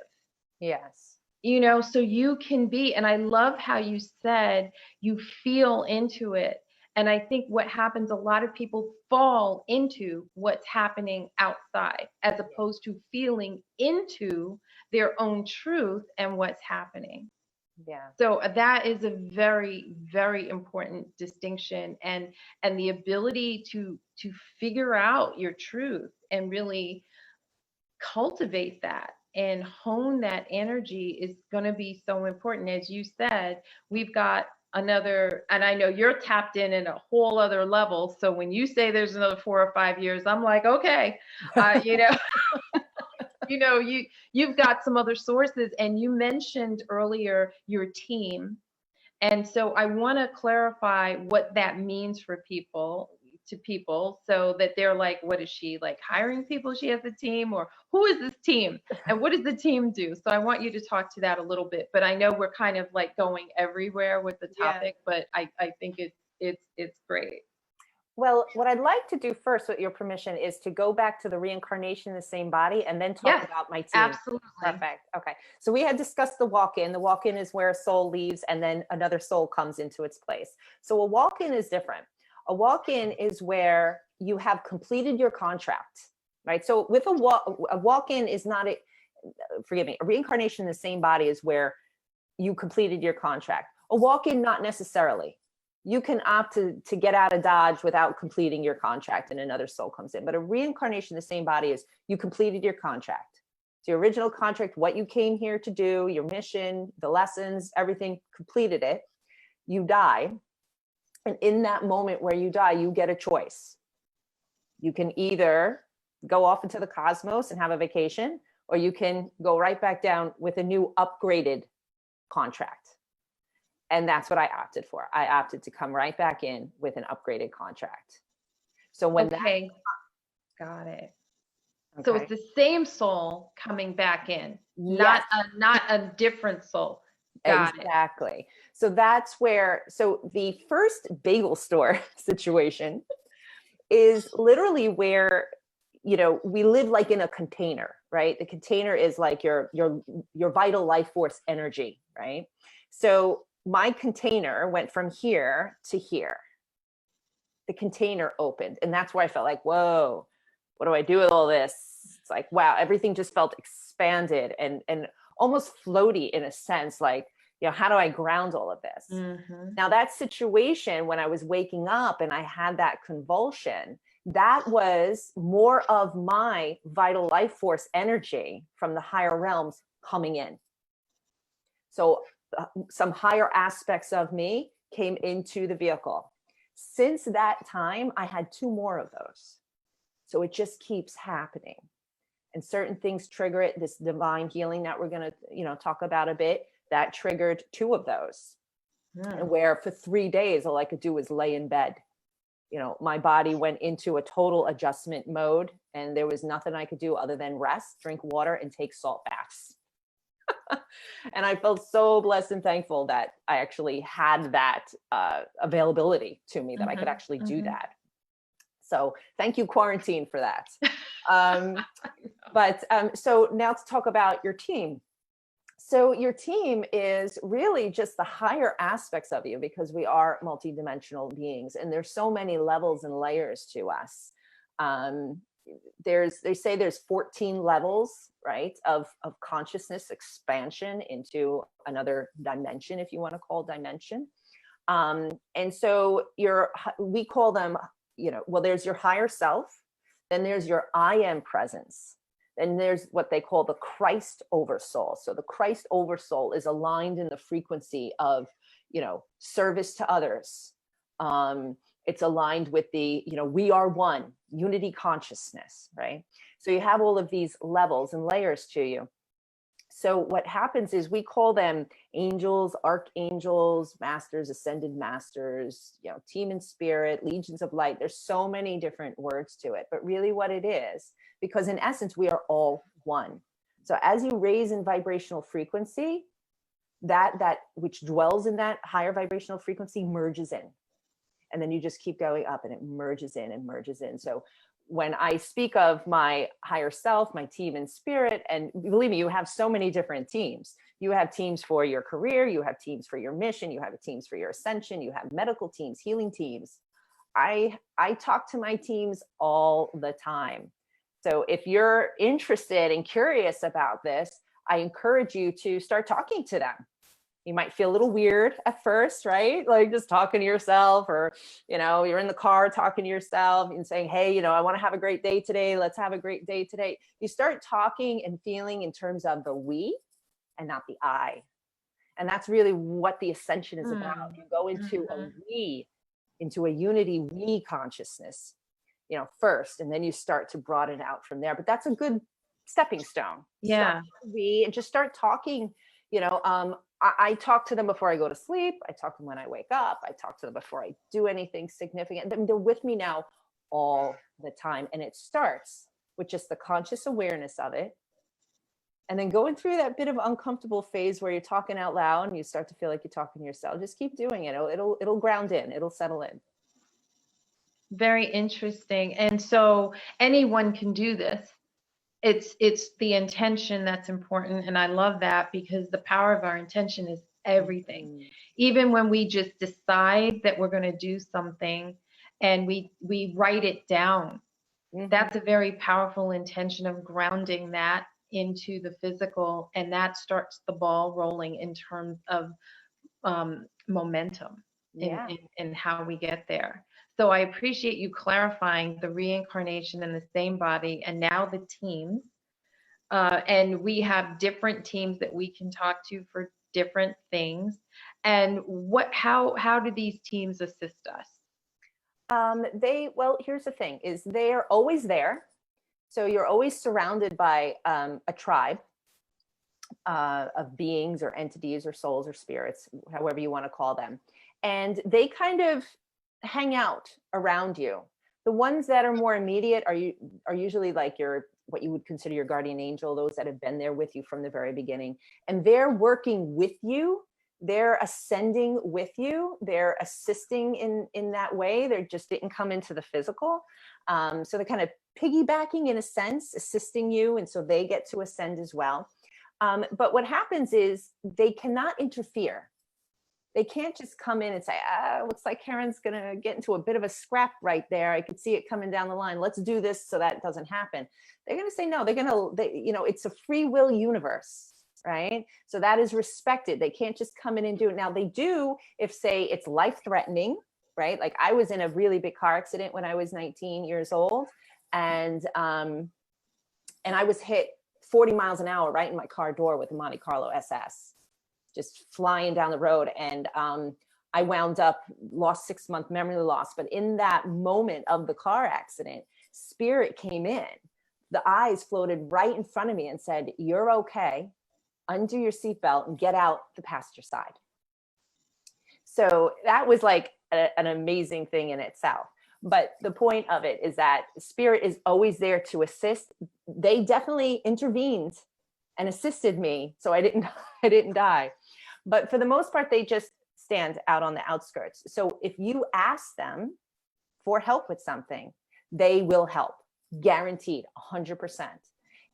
Yes. You know, so you can be, and I love how you said you feel into it. And I think what happens, a lot of people fall into what's happening outside, as opposed to feeling into their own truth and what's happening. Yeah. So that is a very, very important distinction, and the ability to figure out your truth and really cultivate that and hone that energy is going to be so important. As you said, we've got another, and I know you're tapped in a whole other level. So when you say there's another 4 or 5 years, I'm like, okay, you know, you've got some other sources, and you mentioned earlier your team. And so I want to clarify what that means for people, so that they're like, what is she like, hiring people? She has a team, or who is this team, and what does the team do? So I want you to talk to that a little bit, but I know we're kind of like going everywhere with the topic, but I think it's great. Well, what I'd like to do first, with your permission, is to go back to the reincarnation in the same body and then talk about my team. Absolutely. Perfect. Okay. So we had discussed the walk-in. The walk-in is where a soul leaves and then another soul comes into its place. So a walk-in is different. A walk-in is where you have completed your contract, right? So with a walk-in is not a, forgive me, a reincarnation in the same body is where you completed your contract. A walk-in, not necessarily. You can opt to get out of Dodge without completing your contract and another soul comes in. But a reincarnation in the same body is you completed your contract. So your original contract, what you came here to do, your mission, the lessons, everything, completed it. You die. And in that moment where you die, you get a choice. You can either go off into the cosmos and have a vacation, or you can go right back down with a new upgraded contract. And that's what I opted for. I opted to come right back in with an upgraded contract. So when got it. Okay. So it's the same soul coming back in, yes. not a different soul. Got exactly. It. So that's where, so the first bagel store situation is literally where, you know, we live like in a container, right? The container is like your vital life force energy, right? So my container went from here to here. The container opened, and that's where I felt like, whoa, what do I do with all this? It's like, wow, everything just felt expanded and almost floaty in a sense, like, you know, how do I ground all of this? Mm-hmm. Now that situation, when I was waking up and I had that convulsion, that was more of my vital life force energy from the higher realms coming in. So some higher aspects of me came into the vehicle. Since that time, I had 2 more of those. So it just keeps happening. And certain things trigger it. This divine healing that we're going to, you know, talk about a bit, that triggered 2 of those. And where for 3 days, all I could do was lay in bed. You know, my body went into a total adjustment mode, and there was nothing I could do other than rest, drink water, and take salt baths. And I felt so blessed and thankful that I actually had that availability to me, that I could actually do that. So thank you, quarantine, for that. So now to talk about your team. So your team is really just the higher aspects of you, because we are multidimensional beings, and there's so many levels and layers to us. They say there's 14 levels, right, of consciousness expansion into another dimension, if you want to call dimension. And so we call them, you know, well, there's your higher self, then there's your I am presence, then there's what they call the Christ oversoul. So the Christ oversoul is aligned in the frequency of, you know, service to others. It's aligned with the, you know, we are one, unity consciousness, right? So you have all of these levels and layers to you. So what happens is we call them angels, archangels, masters, ascended masters, you know, team in spirit, legions of light. There's so many different words to it, but really what it is, because in essence, we are all one. So as you raise in vibrational frequency, that which dwells in that higher vibrational frequency merges in. And then you just keep going up, and it merges in and merges in. So when I speak of my higher self, my team in spirit, and believe me, you have so many different teams. You have teams for your career, you have teams for your mission, you have teams for your ascension, you have medical teams, healing teams. I talk to my teams all the time. So if you're interested and curious about this, I encourage you to start talking to them. You might feel a little weird at first, right? Like just talking to yourself, or, you know, you're in the car talking to yourself and saying, hey, you know, I want to have a great day today. Let's have a great day today. You start talking and feeling in terms of the we and not the I. And that's really what the ascension is about. Mm. You go into a Mhm. we, into a unity we consciousness, you know, first, and then you start to broaden out from there. But that's a good stepping stone. Start Yeah. with we and just start talking, you know. I talk to them before I go to sleep. I talk to them when I wake up. I talk to them before I do anything significant. They're with me now all the time. And it starts with just the conscious awareness of it. And then going through that bit of uncomfortable phase where you're talking out loud and you start to feel like you're talking to yourself. Just keep doing it. It'll ground in. It'll settle in. Very interesting. And so anyone can do this. It's the intention that's important. And I love that, because the power of our intention is everything. Mm. Even when we just decide that we're going to do something and we write it down, Mm-hmm. that's a very powerful intention of grounding that into the physical, and that starts the ball rolling in terms of momentum Yeah. in how we get there. So I appreciate you clarifying the reincarnation in the same body, and now the teams. And we have different teams that we can talk to for different things. And how do these teams assist us? Well, here's the thing: is they're always there. So you're always surrounded by a tribe of beings or entities or souls or spirits, however you want to call them. And they kind of hang out around you. The ones that are more immediate are usually like what you would consider your guardian angel, those that have been there with you from the very beginning. And they're working with you. They're ascending with you. They're assisting in that way. They just didn't come into the physical. So they're kind of piggybacking in a sense, assisting you. And so they get to ascend as well. But what happens is they cannot interfere. They can't just come in and say, looks like Karen's going to get into a bit of a scrap right there. I could see it coming down the line. Let's do this so that doesn't happen. They're going to say, no, it's a free will universe, right? So that is respected. They can't just come in and do it. Now they do, if say it's life threatening, right? Like I was in a really big car accident when I was 19 years old, and I was hit 40 miles an hour right in my car door with a Monte Carlo SS, just flying down the road. And I wound up, lost 6-month memory loss. But in that moment of the car accident, spirit came in. The eyes floated right in front of me and said, you're okay. Undo your seatbelt and get out the passenger side. So that was like an amazing thing in itself. But the point of it is that spirit is always there to assist. They definitely intervened and assisted me, so I didn't die. But for the most part, they just stand out on the outskirts. So if you ask them for help with something, they will help, guaranteed, 100%.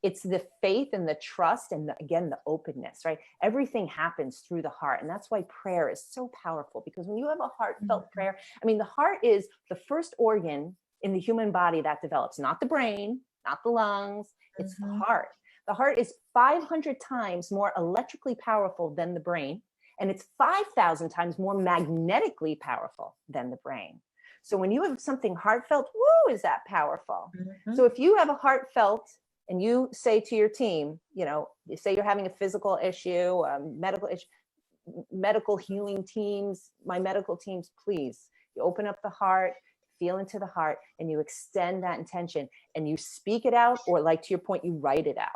It's the faith and the trust and again, the openness, right? Everything happens through the heart. And that's why prayer is so powerful, because when you have a heartfelt prayer, I mean, the heart is the first organ in the human body that develops, not the brain, not the lungs, it's the heart. The heart is 500 times more electrically powerful than the brain, and it's 5,000 times more magnetically powerful than the brain. So when you have something heartfelt, woo, is that powerful? So if you have a heartfelt and you say to your team, you know, you say you're having a physical issue, medical issue, medical healing teams, my medical teams, please, you open up the heart, feel into the heart, and you extend that intention and you speak it out, or like to your point, you write it out.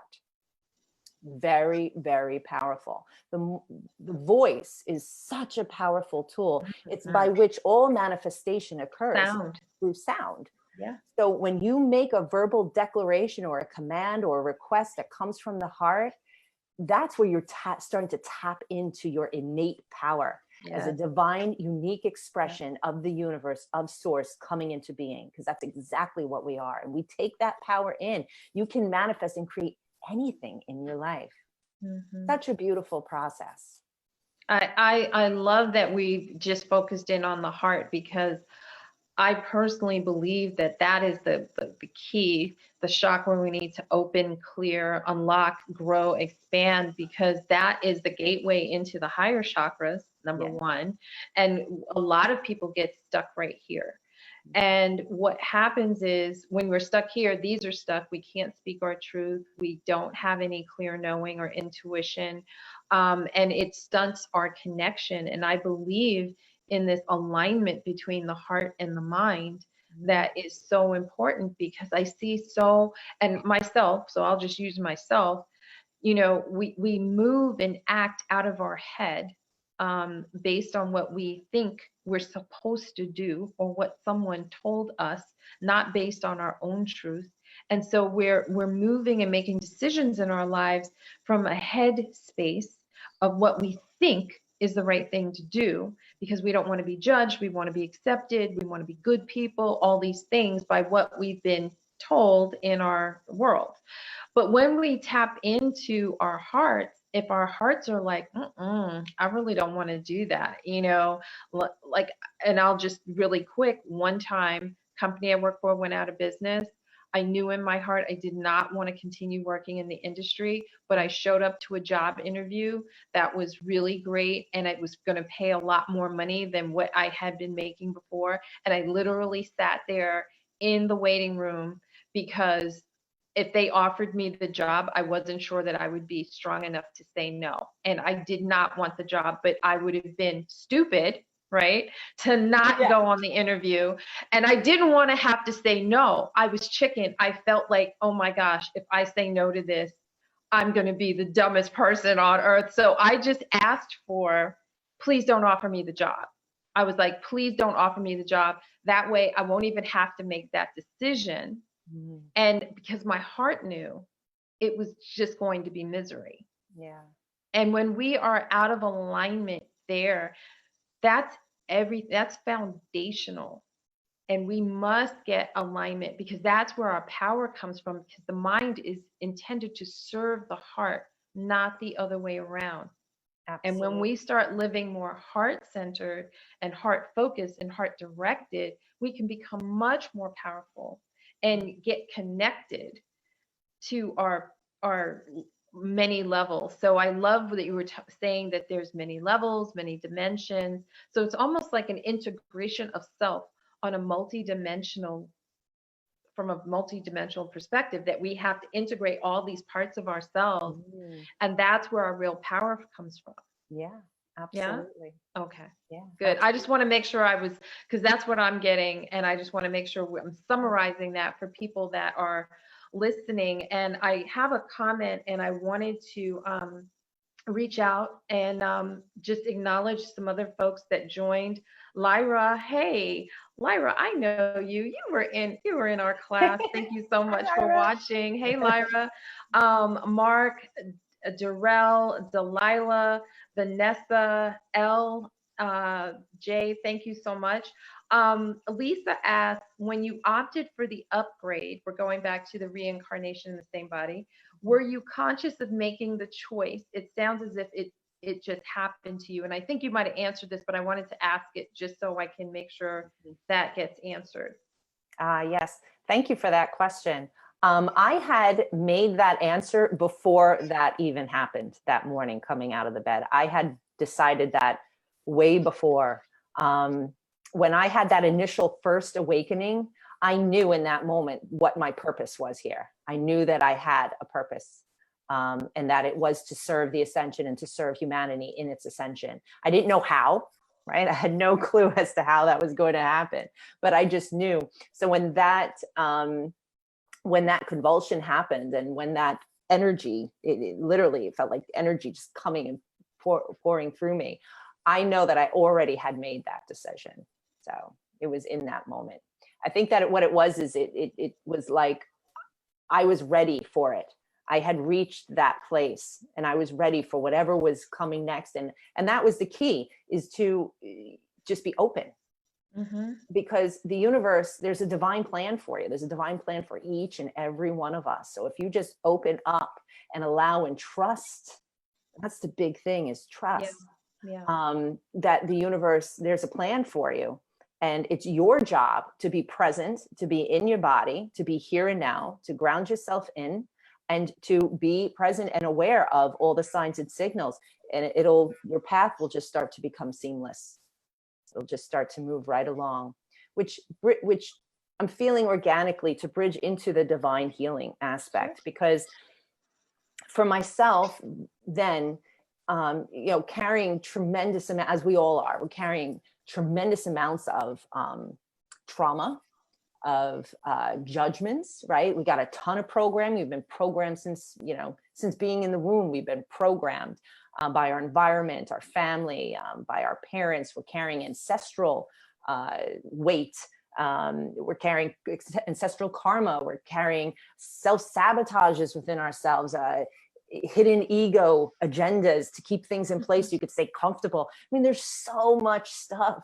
Very, very powerful. The voice is such a powerful tool. It's by which all manifestation occurs through sound. Yeah. So when you make a verbal declaration or a command or a request that comes from the heart, that's where you're starting to tap into your innate power as a divine, unique expression of the universe, of source coming into being, because that's exactly what we are. And we take that power in. You can manifest and create anything in your life. Such a beautiful process. I love that we just focused in on the heart, because I personally believe that that is the key, the chakra we need to open, clear, unlock, grow, expand, because that is the gateway into the higher chakras, number one. And a lot of people get stuck right here. And what happens is when we're stuck here, these are stuck. We can't speak our truth. We don't have any clear knowing or intuition. And it stunts our connection. And I believe in this alignment between the heart and the mind that is so important, because I see so, and myself, so I'll just use myself, you know, we move and act out of our head based on what we think we're supposed to do or what someone told us, not based on our own truth. And so we're moving and making decisions in our lives from a head space of what we think is the right thing to do, because we don't want to be judged, we want to be accepted, we want to be good people, all these things by what we've been told in our world. But when we tap into our hearts, if our hearts are like, I really don't want to do that, you know, like, and I'll just really quick, one time, company I worked for went out of business. I knew in my heart I did not want to continue working in the industry, but I showed up to a job interview that was really great, and it was going to pay a lot more money than what I had been making before. And I literally sat there in the waiting room, because if they offered me the job, I wasn't sure that I would be strong enough to say no. And I did not want the job, but I would have been stupid, right, to not go on the interview. And I didn't want to have to say no. I was chicken. I felt like, oh my gosh, if I say no to this, I'm going to be the dumbest person on earth. So I just asked for, please don't offer me the job. I was like, please don't offer me the job. That way I won't even have to make that decision. And because my heart knew it was just going to be misery. Yeah. And when we are out of alignment there, that's foundational. And we must get alignment, because that's where our power comes from, because the mind is intended to serve the heart, not the other way around. Absolutely. And when we start living more heart-centered and heart-focused and heart-directed, we can become much more powerful and get connected to our many levels. So I love that you were saying that there's many levels, many dimensions. So it's almost like an integration of self on a multidimensional, from a multidimensional perspective, that we have to integrate all these parts of ourselves. And that's where our real power comes from. Yeah, absolutely. Yeah? Okay. Yeah. Good. Absolutely. I just want to make sure because that's what I'm getting. And I just want to make sure I'm summarizing that for people that are listening. And I have a comment, and I wanted to reach out and just acknowledge some other folks that joined. Lyra, hey, Lyra, I know you. You were in our class. Thank you so much for watching. Hey, Lyra. Mark, Darrell, Delilah, Vanessa, L, Jay, thank you so much. Lisa asked, when you opted for the upgrade, we're going back to the reincarnation in the same body, were you conscious of making the choice? It sounds as if it just happened to you. And I think you might have answered this, but I wanted to ask it just so I can make sure that gets answered. Yes, thank you for that question. I had made that answer before that even happened that morning coming out of the bed. I had decided that way before. When I had that initial first awakening, I knew in that moment what my purpose was here. I knew that I had a purpose, and that it was to serve the ascension and to serve humanity in its ascension. I didn't know how, right? I had no clue as to how that was going to happen, but I just knew. So when that convulsion happened, and when that energy, it literally, it felt like energy just coming and pouring through me, I know that I already had made that decision. So it was in that moment. I think that what it was is it was like I was ready for it. I had reached that place, and I was ready for whatever was coming next. And that was the key, is to just be open. Because the universe, there's a divine plan for you. There's a divine plan for each and every one of us. So if you just open up and allow and trust, that's the big thing, is trust. That the universe, there's a plan for you. And it's your job to be present, to be in your body, to be here and now, to ground yourself in, and to be present and aware of all the signs and signals. And your path will just start to become seamless. It'll just start to move right along. which I'm feeling organically to bridge into the divine healing aspect. Because for myself, then, carrying tremendous amount, as we all are, we're carrying tremendous amounts of trauma, of judgments, right? We got a ton of programming. We've been programmed since being in the womb. We've been programmed by our environment, our family, by our parents. We're carrying ancestral weight. We're carrying ancestral karma. We're carrying self-sabotages within ourselves, hidden ego agendas to keep things in place so you could stay comfortable. I mean, there's so much stuff.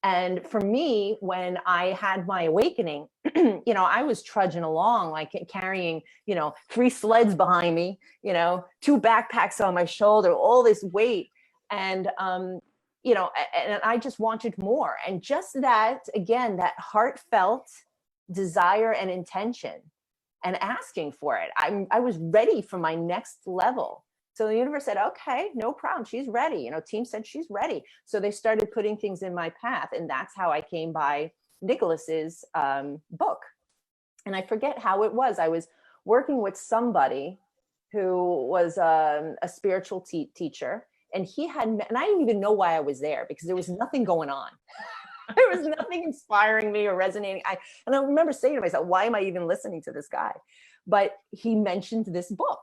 And for me, when I had my awakening, I was trudging along, like carrying, 3 sleds behind me, 2 backpacks on my shoulder, all this weight. And, and I just wanted more. And just that, again, that heartfelt desire and intention and asking for it. I was ready for my next level. So the universe said, okay, no problem. She's ready. Team said she's ready. So they started putting things in my path. And that's how I came by Nicholas's book. And I forget how it was. I was working with somebody who was a spiritual teacher. And and I didn't even know why I was there, because there was nothing going on. There was nothing inspiring me or resonating. And I remember saying to myself, why am I even listening to this guy? But he mentioned this book.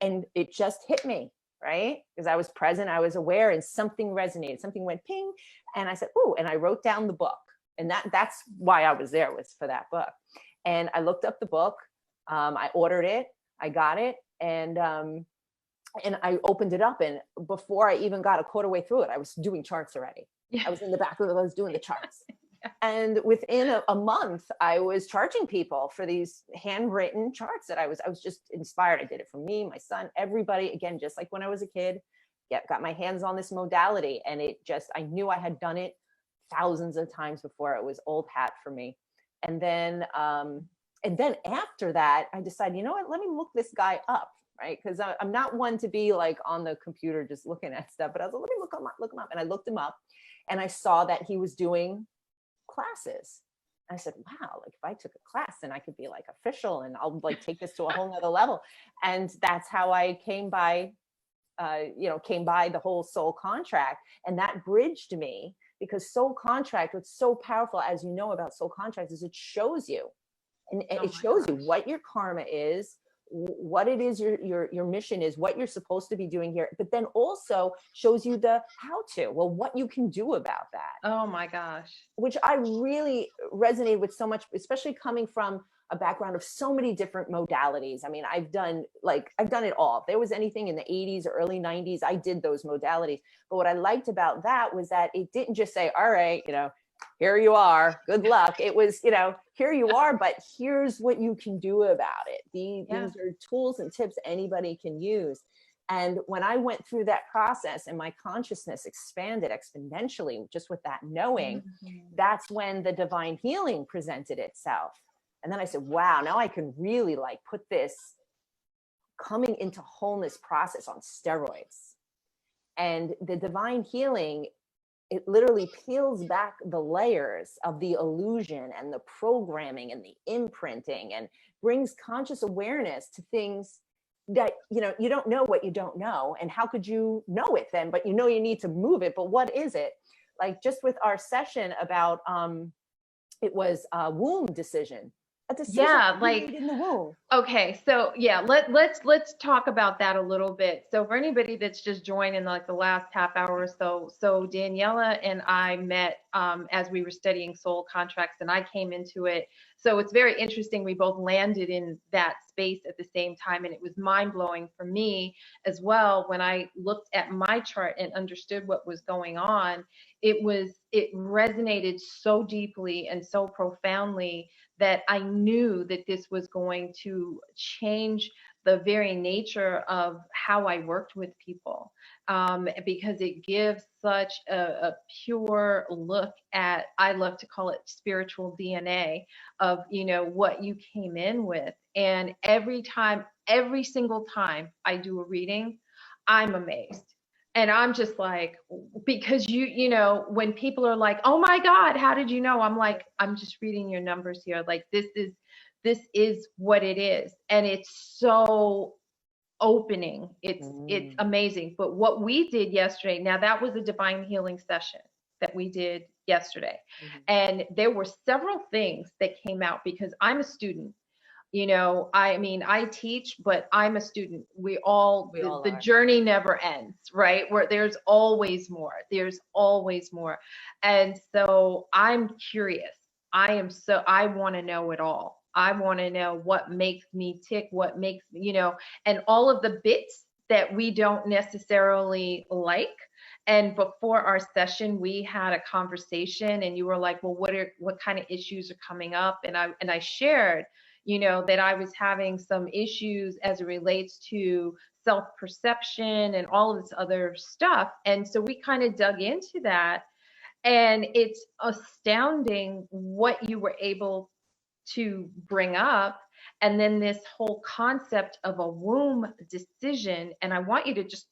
And it just hit me, right? Because I was present, I was aware, and something resonated. Something went ping, and I said, "Ooh!" And I wrote down the book, and that's why I was there, was for that book. And I looked up the book, I ordered it, I got it, and I opened it up, and before I even got a quarter way through it, I was doing charts already. Yeah. I was in the back room, I was doing the charts. Yeah. And within a month, I was charging people for these handwritten charts that I was just inspired. I did it for me, my son, everybody. Again, just like when I was a kid, got my hands on this modality. And I knew I had done it thousands of times before. It was old hat for me. And then after that, I decided, you know what, let me look this guy up, right? Because I'm not one to be like on the computer just looking at stuff, but I was like, let me look him up. And I looked him up, and I saw that he was doing classes. I said, wow, like if I took a class, then I could be like official, and I'll like take this to a whole nother level. And that's how I came by the whole soul contract. And that bridged me, because soul contract, what's so powerful, as you know about soul contracts, is it shows you, and it shows you what your karma is, what it is your mission is, what you're supposed to be doing here, but then also shows you the how to, what you can do about that. Oh my gosh. Which I really resonated with so much, especially coming from a background of so many different modalities. I mean, I've done it all. If there was anything in the 80s or early 90s, I did those modalities. But what I liked about that was that it didn't just say, all right, here you are, good luck. It was, here you are, but here's what you can do about it. These are tools and tips anybody can use. And when I went through that process and my consciousness expanded exponentially just with that knowing, that's when the divine healing presented itself. And then I said, wow, now I can really like put this coming into wholeness process on steroids. And the divine healing, it literally peels back the layers of the illusion and the programming and the imprinting, and brings conscious awareness to things that, you don't know what you don't know. And how could you know it then? But you need to move it. But what is it? Like just with our session about, it was a womb decision. A decision made in the womb. Okay, so yeah, let's talk about that a little bit. So for anybody that's just joined in like the last half hour or so Daniela and I met as we were studying soul contracts, and I came into it. So it's very interesting. We both landed in that space at the same time, and it was mind-blowing for me as well when I looked at my chart and understood what was going on. It resonated so deeply and so profoundly that I knew that this was going to change the very nature of how I worked with people, because it gives such a pure look at, I love to call it spiritual DNA of, what you came in with. And every single time I do a reading, I'm amazed. And I'm just like, because you know, when people are like, oh my God, how did you know? I'm like, I'm just reading your numbers here. Like, this is what it is. And it's so opening. It's amazing. But what we did yesterday, now that was a divine healing session that we did yesterday. And there were several things that came out because I'm a student. You know, I mean, I teach, but I'm a student. We all the journey never ends, right? Where there's always more. There's always more. And so I'm curious. I want to know it all. I want to know what makes me tick, what makes, you know, and all of the bits that we don't necessarily like. And before our session, we had a conversation and you were like, well, what kind of issues are coming up? And I shared, you know, that I was having some issues as it relates to self-perception and all of this other stuff. And so we kind of dug into that. And it's astounding what you were able to bring up. And then this whole concept of a womb decision. And I want you to just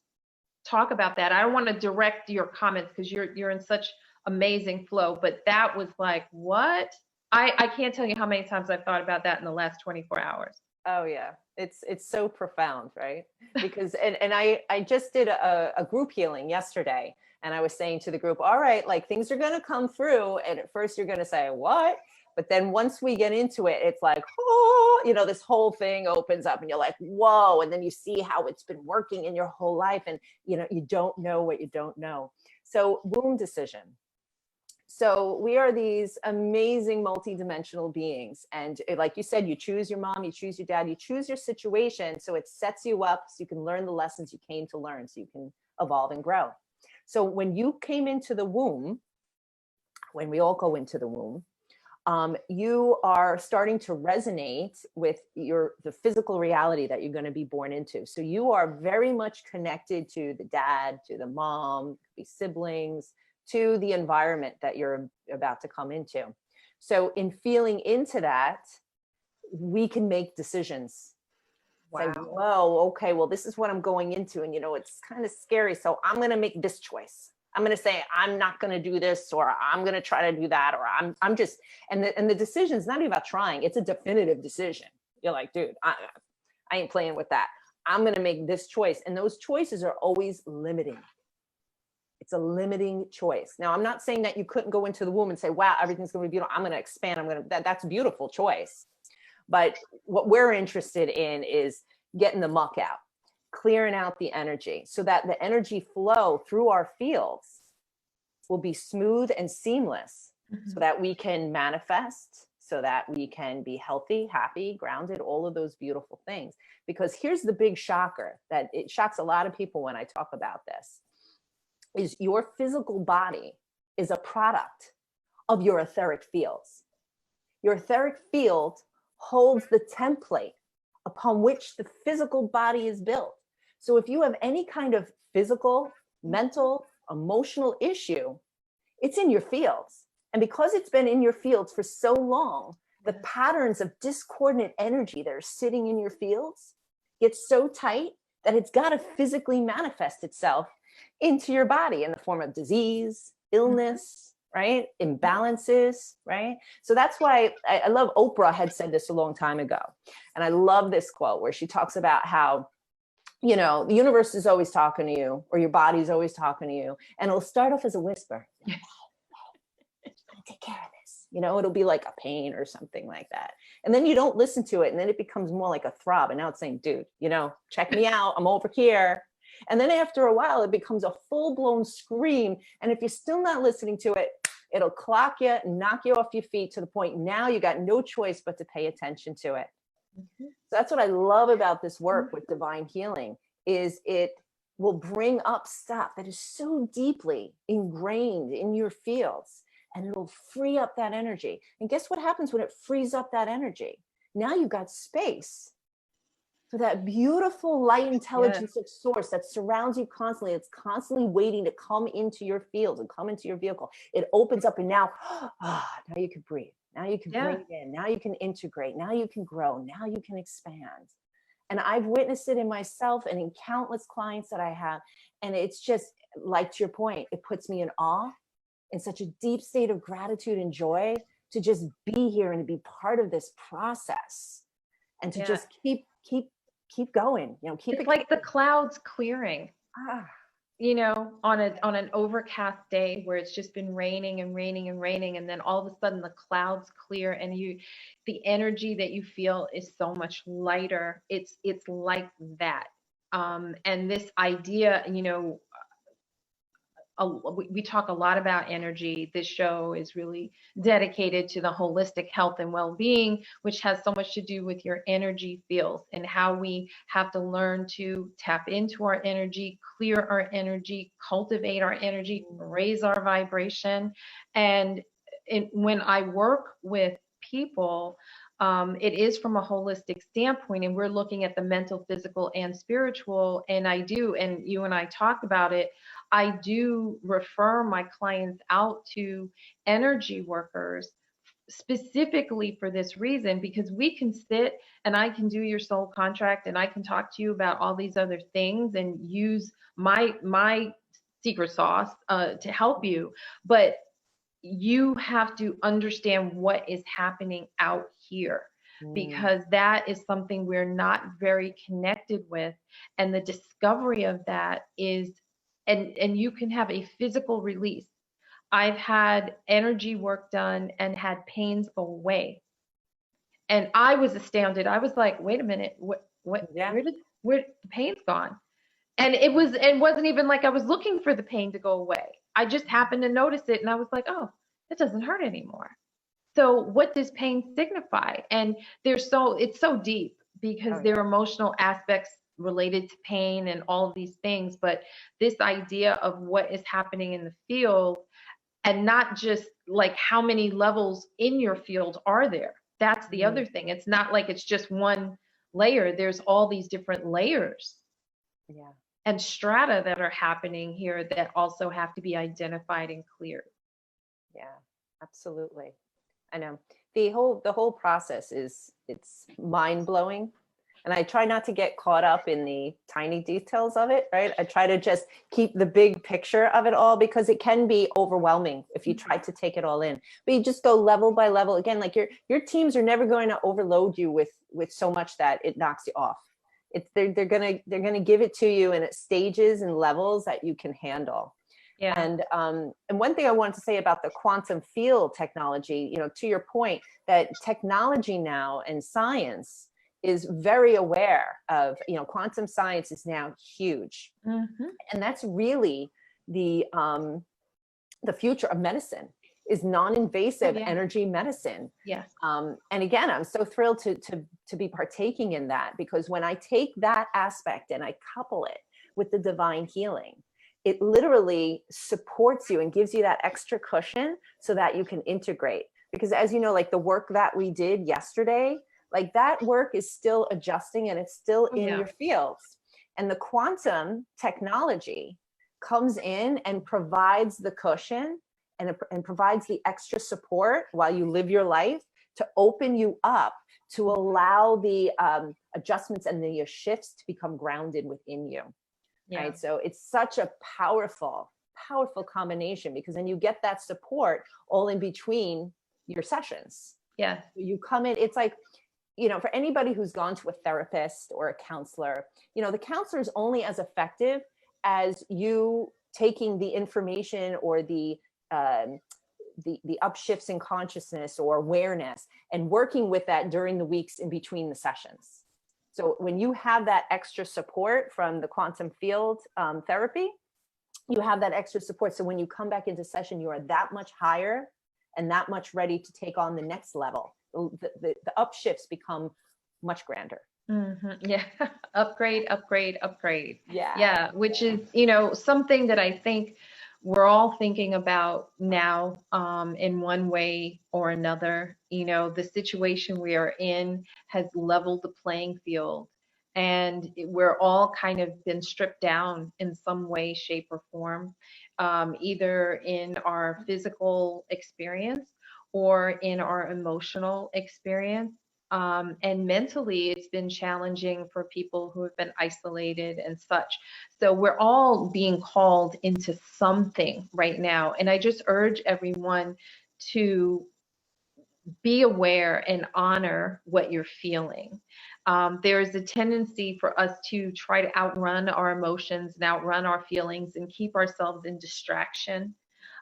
talk about that. I don't want to direct your comments because you're in such amazing flow, but that was like, what? I can't tell you how many times I've thought about that in the last 24 hours. Oh yeah, it's so profound, right? Because and I just did a group healing yesterday, and I was saying to the group, all right, like things are gonna come through, and at first you're gonna say what, but then once we get into it, it's like, oh, you know, this whole thing opens up, and you're like, whoa, and then you see how it's been working in your whole life, and you know, you don't know what you don't know. So womb decision. So we are these amazing multidimensional beings. And like you said, you choose your mom, you choose your dad, you choose your situation. So it sets you up so you can learn the lessons you came to learn, so you can evolve and grow. So when you came into the womb, when we all go into the womb, you are starting to resonate with the physical reality that you're going to be born into. So you are very much connected to the dad, to the mom, could be siblings, to the environment that you're about to come into. So in feeling into that, we can make decisions. Wow. Say, whoa, okay, well, this is what I'm going into. And, you know, it's kind of scary. So I'm going to make this choice. I'm going to say, I'm not going to do this, or I'm going to try to do that, or I'm just, and the decision is not even about trying. It's a definitive decision. You're like, dude, I ain't playing with that. I'm going to make this choice. And those choices are always limiting. It's a limiting choice. Now, I'm not saying that you couldn't go into the womb and say, wow, everything's going to be beautiful. I'm going to expand. That's a beautiful choice. But what we're interested in is getting the muck out, clearing out the energy so that the energy flow through our fields will be smooth and seamless, so that we can manifest, so that we can be healthy, happy, grounded, all of those beautiful things. Because here's the big shocker that it shocks a lot of people when I talk about this. Is your physical body is a product of your etheric fields. Your etheric field holds the template upon which the physical body is built. So if you have any kind of physical, mental, emotional issue, it's in your fields. And because it's been in your fields for so long, the patterns of discordant energy that are sitting in your fields get so tight that it's got to physically manifest itself into your body in the form of disease, illness, right? Imbalances, right? So that's why I love Oprah had said this a long time ago. And I love this quote where she talks about how, you know, the universe is always talking to you, or your body's always talking to you. And it'll start off as a whisper. Take care of this. You know, it'll be like a pain or something like that. And then you don't listen to it. And then it becomes more like a throb. And now it's saying, dude, you know, check me out. I'm over here. And then after a while, it becomes a full-blown scream. And if you're still not listening to it, it'll clock you and knock you off your feet to the point now you got no choice but to pay attention to it. So that's what I love about this work with divine healing, is it will bring up stuff that is so deeply ingrained in your fields, and it'll free up that energy. And guess what happens when it frees up that energy? Now you've got space for that beautiful light intelligence of source that surrounds you constantly. It's constantly waiting to come into your field and come into your vehicle. It opens up, and now, now you can breathe. Now you can breathe in. Now you can integrate. Now you can grow. Now you can expand. And I've witnessed it in myself and in countless clients that I have. And it's just like, to your point, it puts me in awe, in such a deep state of gratitude and joy to just be here and to be part of this process, and to just keep going, you know, keep it's it like the clouds clearing. Ah. You know, on an overcast day where it's just been raining and raining and raining, and then all of a sudden the clouds clear, and the energy that you feel is so much lighter. It's like that. And this idea, you know, we talk a lot about energy. This show is really dedicated to the holistic health and well-being, which has so much to do with your energy fields and how we have to learn to tap into our energy, clear our energy, cultivate our energy, raise our vibration. And when I work with people, it is from a holistic standpoint, and we're looking at the mental, physical, and spiritual. And you and I talked about it, I do refer my clients out to energy workers specifically for this reason, because we can sit and I can do your soul contract and I can talk to you about all these other things and use my secret sauce to help you. But you have to understand what is happening out here, because that is something we're not very connected with. And the discovery of that is, and you can have a physical release. I've had energy work done and had pains go away. And I was astounded. I was like, wait a minute, where the pain's gone? And it wasn't even like I was looking for the pain to go away. I just happened to notice it, and I was like, oh, it doesn't hurt anymore. So what does pain signify? And it's so deep, because there are emotional aspects related to pain and all of these things. But this idea of what is happening in the field, and not just like how many levels in your field are there. That's the other thing. It's not like it's just one layer. There's all these different layers. Yeah. And strata that are happening here that also have to be identified and cleared. Yeah, absolutely. I know the whole process it's mind-blowing. And I try not to get caught up in the tiny details of it, right? I try to just keep the big picture of it all, because it can be overwhelming if you try to take it all in. But you just go level by level. Again, like your teams are never going to overload you with so much that it knocks you off. They're gonna give it to you in stages and levels that you can handle. Yeah. And one thing I wanted to say about the quantum field technology, you know, to your point, that technology now and science is very aware of, you know, quantum science is now huge. And that's really the future of medicine, is non-invasive energy medicine. Yes. And again, I'm so thrilled to be partaking in that, because when I take that aspect and I couple it with the divine healing, it literally supports you and gives you that extra cushion so that you can integrate. Because as you know, like the work that we did yesterday, like that work is still adjusting and it's still in your fields. And the quantum technology comes in and provides the cushion and provides the extra support while you live your life to open you up, to allow the adjustments and the shifts to become grounded within you. Right. So it's such a powerful combination, because then you get that support all in between your sessions. Yeah. You come in, it's like, you know, for anybody who's gone to a therapist or a counselor, you know, the counselor is only as effective as you taking the information or the upshifts in consciousness or awareness and working with that during the weeks in between the sessions. So when you have that extra support from the quantum field therapy, you have that extra support. So when you come back into session, you are that much higher and that much ready to take on the next level. The upshifts become much grander. Yeah. Upgrade. Yeah. Yeah. Which is, you know, something that I think we're all thinking about now, in one way or another. You know, the situation we are in has leveled the playing field, and we're all kind of been stripped down in some way, shape, or form, either in our physical experience or in our emotional experience. And mentally, it's been challenging for people who have been isolated and such. So we're all being called into something right now. And I just urge everyone to be aware and honor what you're feeling. There's a tendency for us to try to outrun our emotions and outrun our feelings and keep ourselves in distraction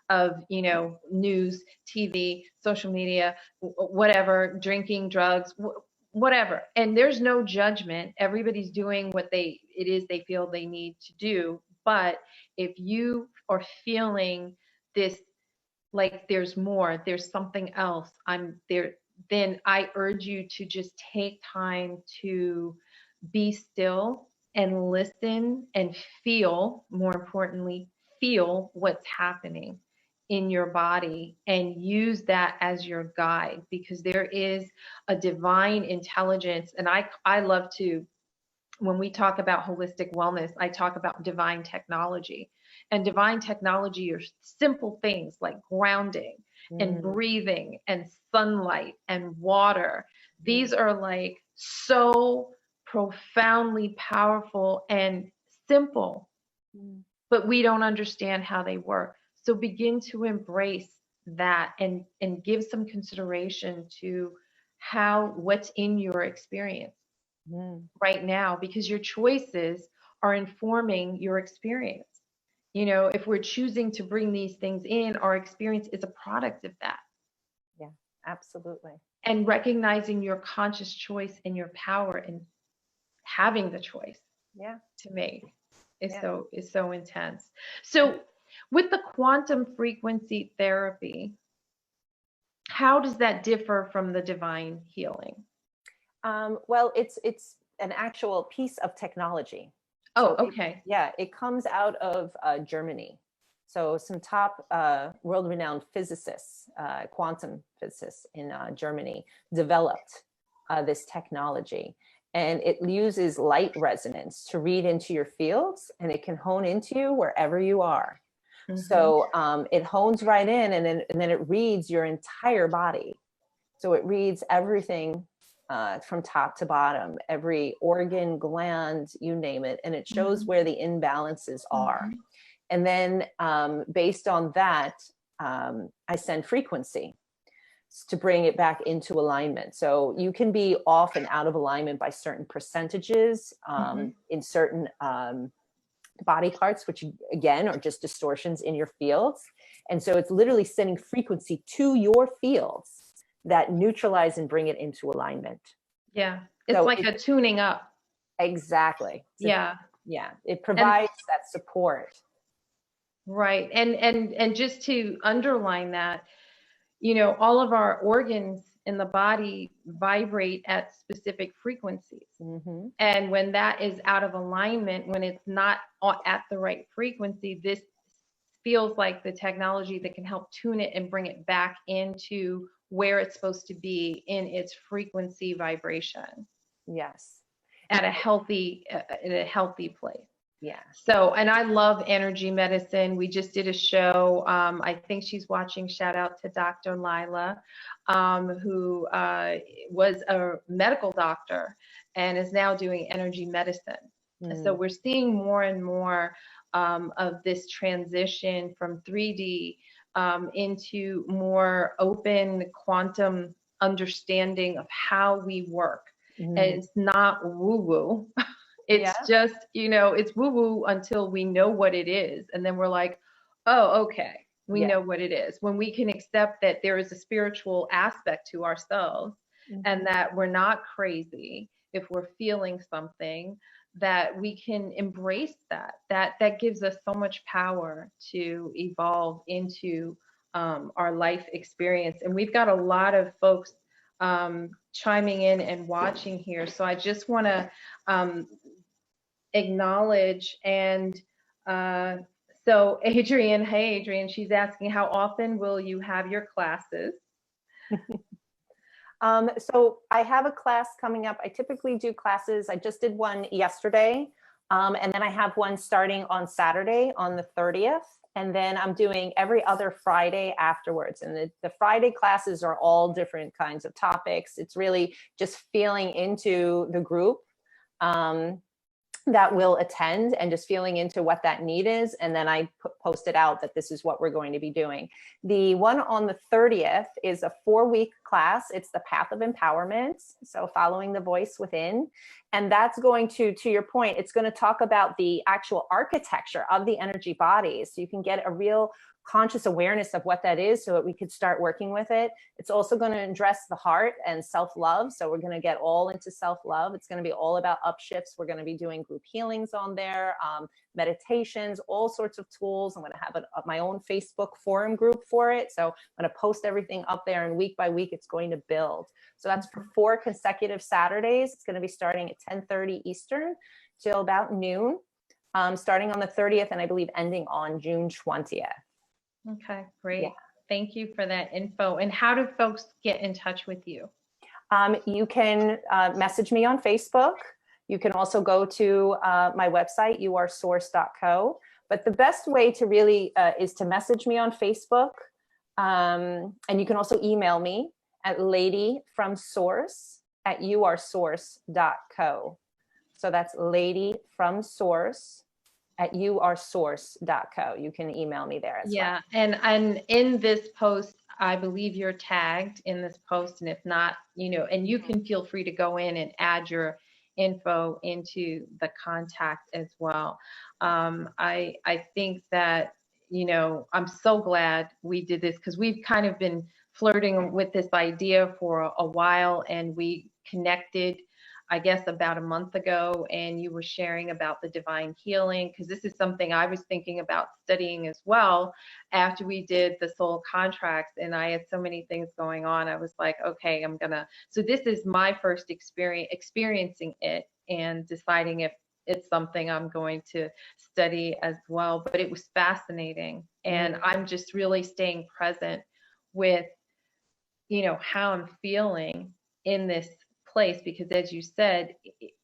of, news, TV, social media, whatever, drinking, drugs, whatever. And there's no judgment. Everybody's doing what it is they feel they need to do. But if you are feeling this, like there's more, there's something else, I'm there, then I urge you to just take time to be still and listen and feel, more importantly, feel what's happening in your body and use that as your guide, because there is a divine intelligence. And I love to, when we talk about holistic wellness, I talk about divine technology. And divine technology are simple things like grounding and breathing and sunlight and water. These are like so profoundly powerful and simple, but we don't understand how they work. So begin to embrace that and give some consideration to what's in your experience right now, because your choices are informing your experience. If we're choosing to bring these things in, our experience is a product of that. Yeah, absolutely. And recognizing your conscious choice and your power in having the choice to make is so intense. So with the quantum frequency therapy, how does that differ from the divine healing? Well, it's an actual piece of technology. Oh, okay. It comes out of Germany. So some top world-renowned physicists, quantum physicists in Germany, developed this technology. And it uses light resonance to read into your fields, and it can hone into you wherever you are. So it hones right in, and then it reads your entire body. So it reads everything from top to bottom, every organ, gland, you name it, and it shows where the imbalances are. And then based on that, I send frequency to bring it back into alignment. So you can be off and out of alignment by certain percentages in certain body parts, which again are just distortions in your fields. And so it's literally sending frequency to your fields that neutralize and bring it into alignment. Yeah, it's like a tuning up. Exactly. So, yeah. It provides that support. Right. And just to underline that, all of our organs in the body vibrate at specific frequencies. And when that is out of alignment, when it's not at the right frequency, this feels like the technology that can help tune it and bring it back into where it's supposed to be in its frequency vibration. Yes. At a healthy place. Yeah. So, and I love energy medicine. We just did a show. I think she's watching. Shout out to Dr. Lila, who was a medical doctor and is now doing energy medicine. So we're seeing more and more of this transition from 3D into more open quantum understanding of how we work. And it's not woo-woo. It's just, it's woo-woo until we know what it is. And then we're like, oh, okay, we know what it is. When we can accept that there is a spiritual aspect to ourselves and that we're not crazy if we're feeling something, that we can embrace that gives us so much power to evolve into our life experience. And we've got a lot of folks chiming in and watching here. So I just want to acknowledge and so Adrienne, hey Adrienne, she's asking, how often will you have your classes? So I have a class coming up. I typically do classes. I just did one yesterday. And then I have one starting on Saturday on the 30th. And then I'm doing every other Friday afterwards. And the Friday classes are all different kinds of topics. It's really just feeling into the group that will attend and just feeling into what that need is. And then I post it out that this is what we're going to be doing. The one on the 30th is a 4-week class. It's the Path of Empowerment. So following the voice within. And that's going to your point, it's going to talk about the actual architecture of the energy bodies. So you can get a real conscious awareness of what that is so that we could start working with it. It's also going to address the heart and self-love. So we're going to get all into self-love. It's going to be all about upshifts. We're going to be doing group healings on there, meditations, all sorts of tools. I'm going to have my own Facebook forum group for it. So I'm going to post everything up there, and week by week, it's going to build. So that's for 4 consecutive Saturdays. It's going to be starting at 10:30 Eastern till about noon, starting on the 30th, and I believe ending on June 20th. Okay, great. Yeah. Thank you for that info. And how do folks get in touch with you? You can message me on Facebook. You can also go to my website, youaresource.co. But the best way to really is to message me on Facebook. And you can also email me at ladyfromsource@youaresource.co. So that's ladyfromsource@youaresource.co. You can email me there as well. Yeah, and in this post, I believe you're tagged in this post, and if not, and you can feel free to go in and add your info into the contact as well. I think that, I'm so glad we did this, because we've kind of been flirting with this idea for a while, and we connected, I guess, about a month ago, and you were sharing about the divine healing, because this is something I was thinking about studying as well after we did the soul contracts, and I had so many things going on. I was like, okay, so this is my first experiencing it and deciding if it's something I'm going to study as well. But it was fascinating, and I'm just really staying present with, how I'm feeling in this place, because as you said,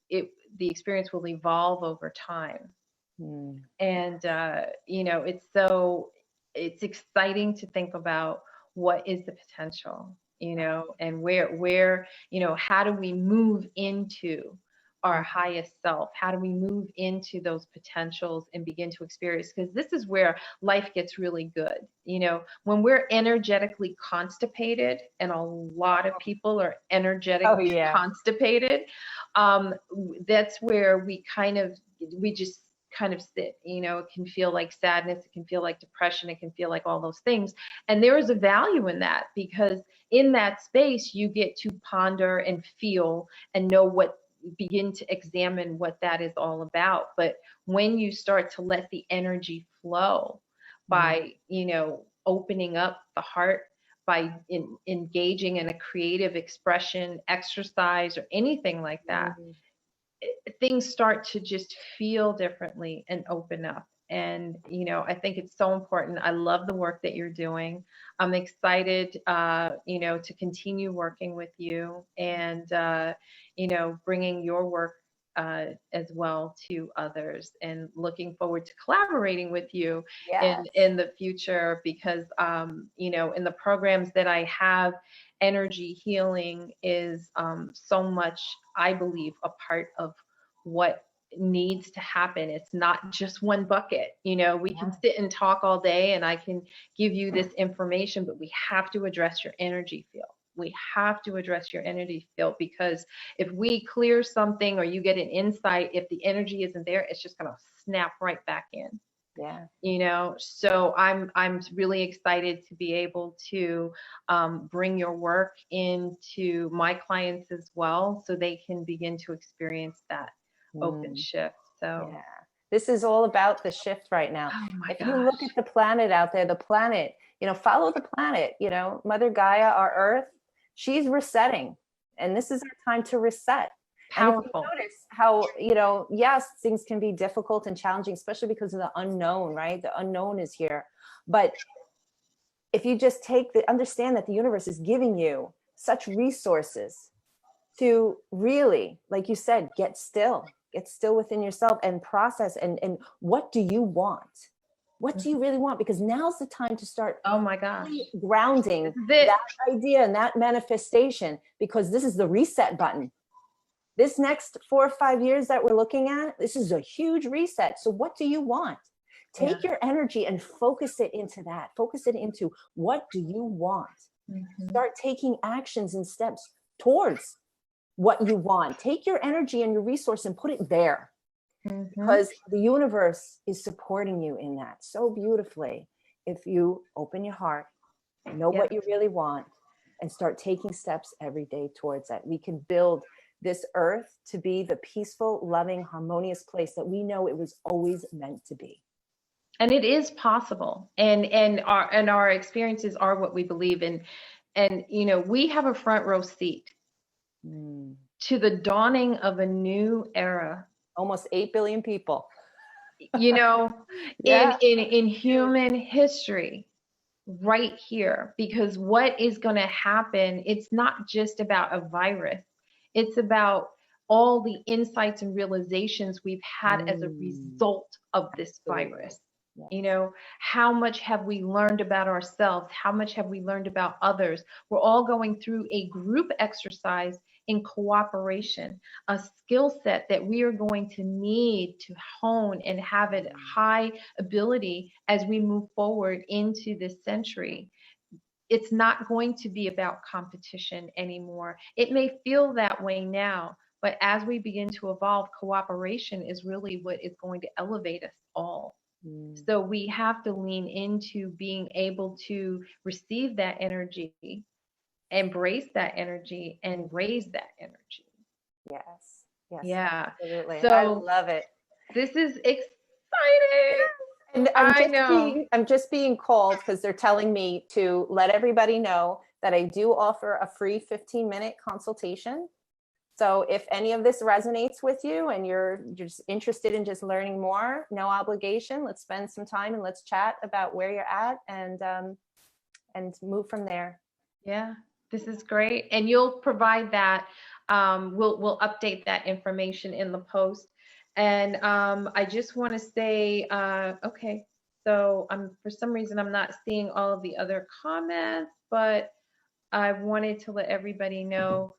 the experience will evolve over time. And it's exciting to think about what is the potential, and where how do we move into our highest self? How do we move into those potentials and begin to experience? Because this is where life gets really good. When we're energetically constipated, and a lot of people are energetically constipated, that's where we just kind of sit. It can feel like sadness, it can feel like depression, it can feel like all those things. And there is a value in that, because in that space, you get to ponder and feel and begin to examine what that is all about. But when you start to let the energy flow by, opening up the heart, by engaging in a creative expression, exercise, or anything like that, things start to just feel differently and open up. And, I think it's so important. I love the work that you're doing. I'm excited, to continue working with you and, bringing your work as well to others, and looking forward to collaborating with you in the future, because, in the programs that I have, energy healing is so much, I believe, a part of what needs to happen. It's not just one bucket. We can sit and talk all day, and I can give you this information, but we have to address your energy field. We have to address your energy field, because if we clear something, or you get an insight, if the energy isn't there, it's just going to snap right back in. So I'm really excited to be able to bring your work into my clients as well, so they can begin to experience that open shift. So this is all about the shift right now. If you look at the planet out there, follow the planet. Mother Gaia, our Earth, she's resetting, and this is our time to reset. Powerful. And if you notice how, yes, things can be difficult and challenging, especially because of the unknown, right? The unknown is here. But if you just understand that the universe is giving you such resources to really, like you said, get still within yourself and process. And what do you want? What do you really want? Because now's the time to start Oh my gosh. grounding that idea and that manifestation, because this is the reset button. This next 4 or 5 years that we're looking at, this is a huge reset. So what do you want? Take your energy and focus it into that. Focus it into, what do you want? Start taking actions and steps towards what you want. Take your energy and your resource and put it there, because the universe is supporting you in that so beautifully. If you open your heart, know what you really want, and start taking steps every day towards that, we can build this earth to be the peaceful, loving, harmonious place that we know it was always meant to be. And it is possible, and our experiences are what we believe in. And you know, we have a front row seat to the dawning of a new era. Almost 8 billion people, you know, in human history, right here. Because what is going to happen, it's not just about a virus, it's about all the insights and realizations we've had as a result of this virus. You know, how much have we learned about ourselves? How much have we learned about others? We're all going through a group exercise in cooperation, a skill set that we are going to need to hone and have a high ability as we move forward into this century. It's not going to be about competition anymore. It may feel that way now, but as we begin to evolve, cooperation is really what is going to elevate us all. So we have to lean into being able to receive that energy, embrace that energy, and raise that energy. Yes. Yeah. Absolutely. So I love it. This is exciting. And I'm just being called because they're telling me to let everybody know that I do offer a free 15-minute consultation. So if any of this resonates with you and you're just interested in just learning more, no obligation, let's spend some time and let's chat about where you're at and move from there. Yeah, this is great. And you'll provide that. We'll update that information in the post. And I just want to say, okay, so for some reason I'm not seeing all of the other comments, but I wanted to let everybody know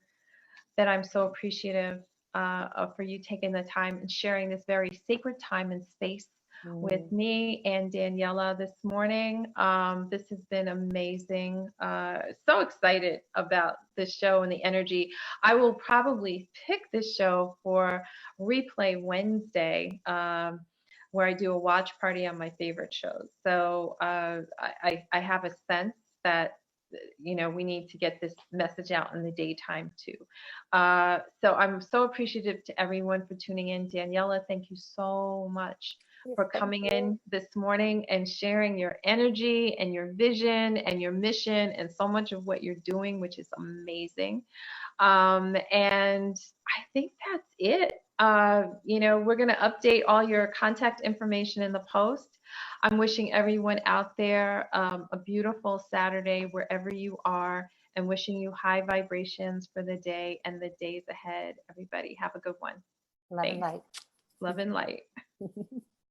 that I'm so appreciative for you taking the time and sharing this very sacred time and space with me and Daniela this morning. This has been amazing. So excited about this show and the energy. I will probably pick this show for Replay Wednesday, where I do a watch party on my favorite shows. So I have a sense that, you know, we need to get this message out in the daytime too. So I'm so appreciative to everyone for tuning in. Daniela, thank you so much for coming in this morning and sharing your energy and your vision and your mission and so much of what you're doing, which is amazing. And I think that's it. You know, we're going to update all your contact information in the post. I'm wishing everyone out there a beautiful Saturday wherever you are, and wishing you high vibrations for the day and the days ahead. Everybody have a good one. Love and light. Love and light.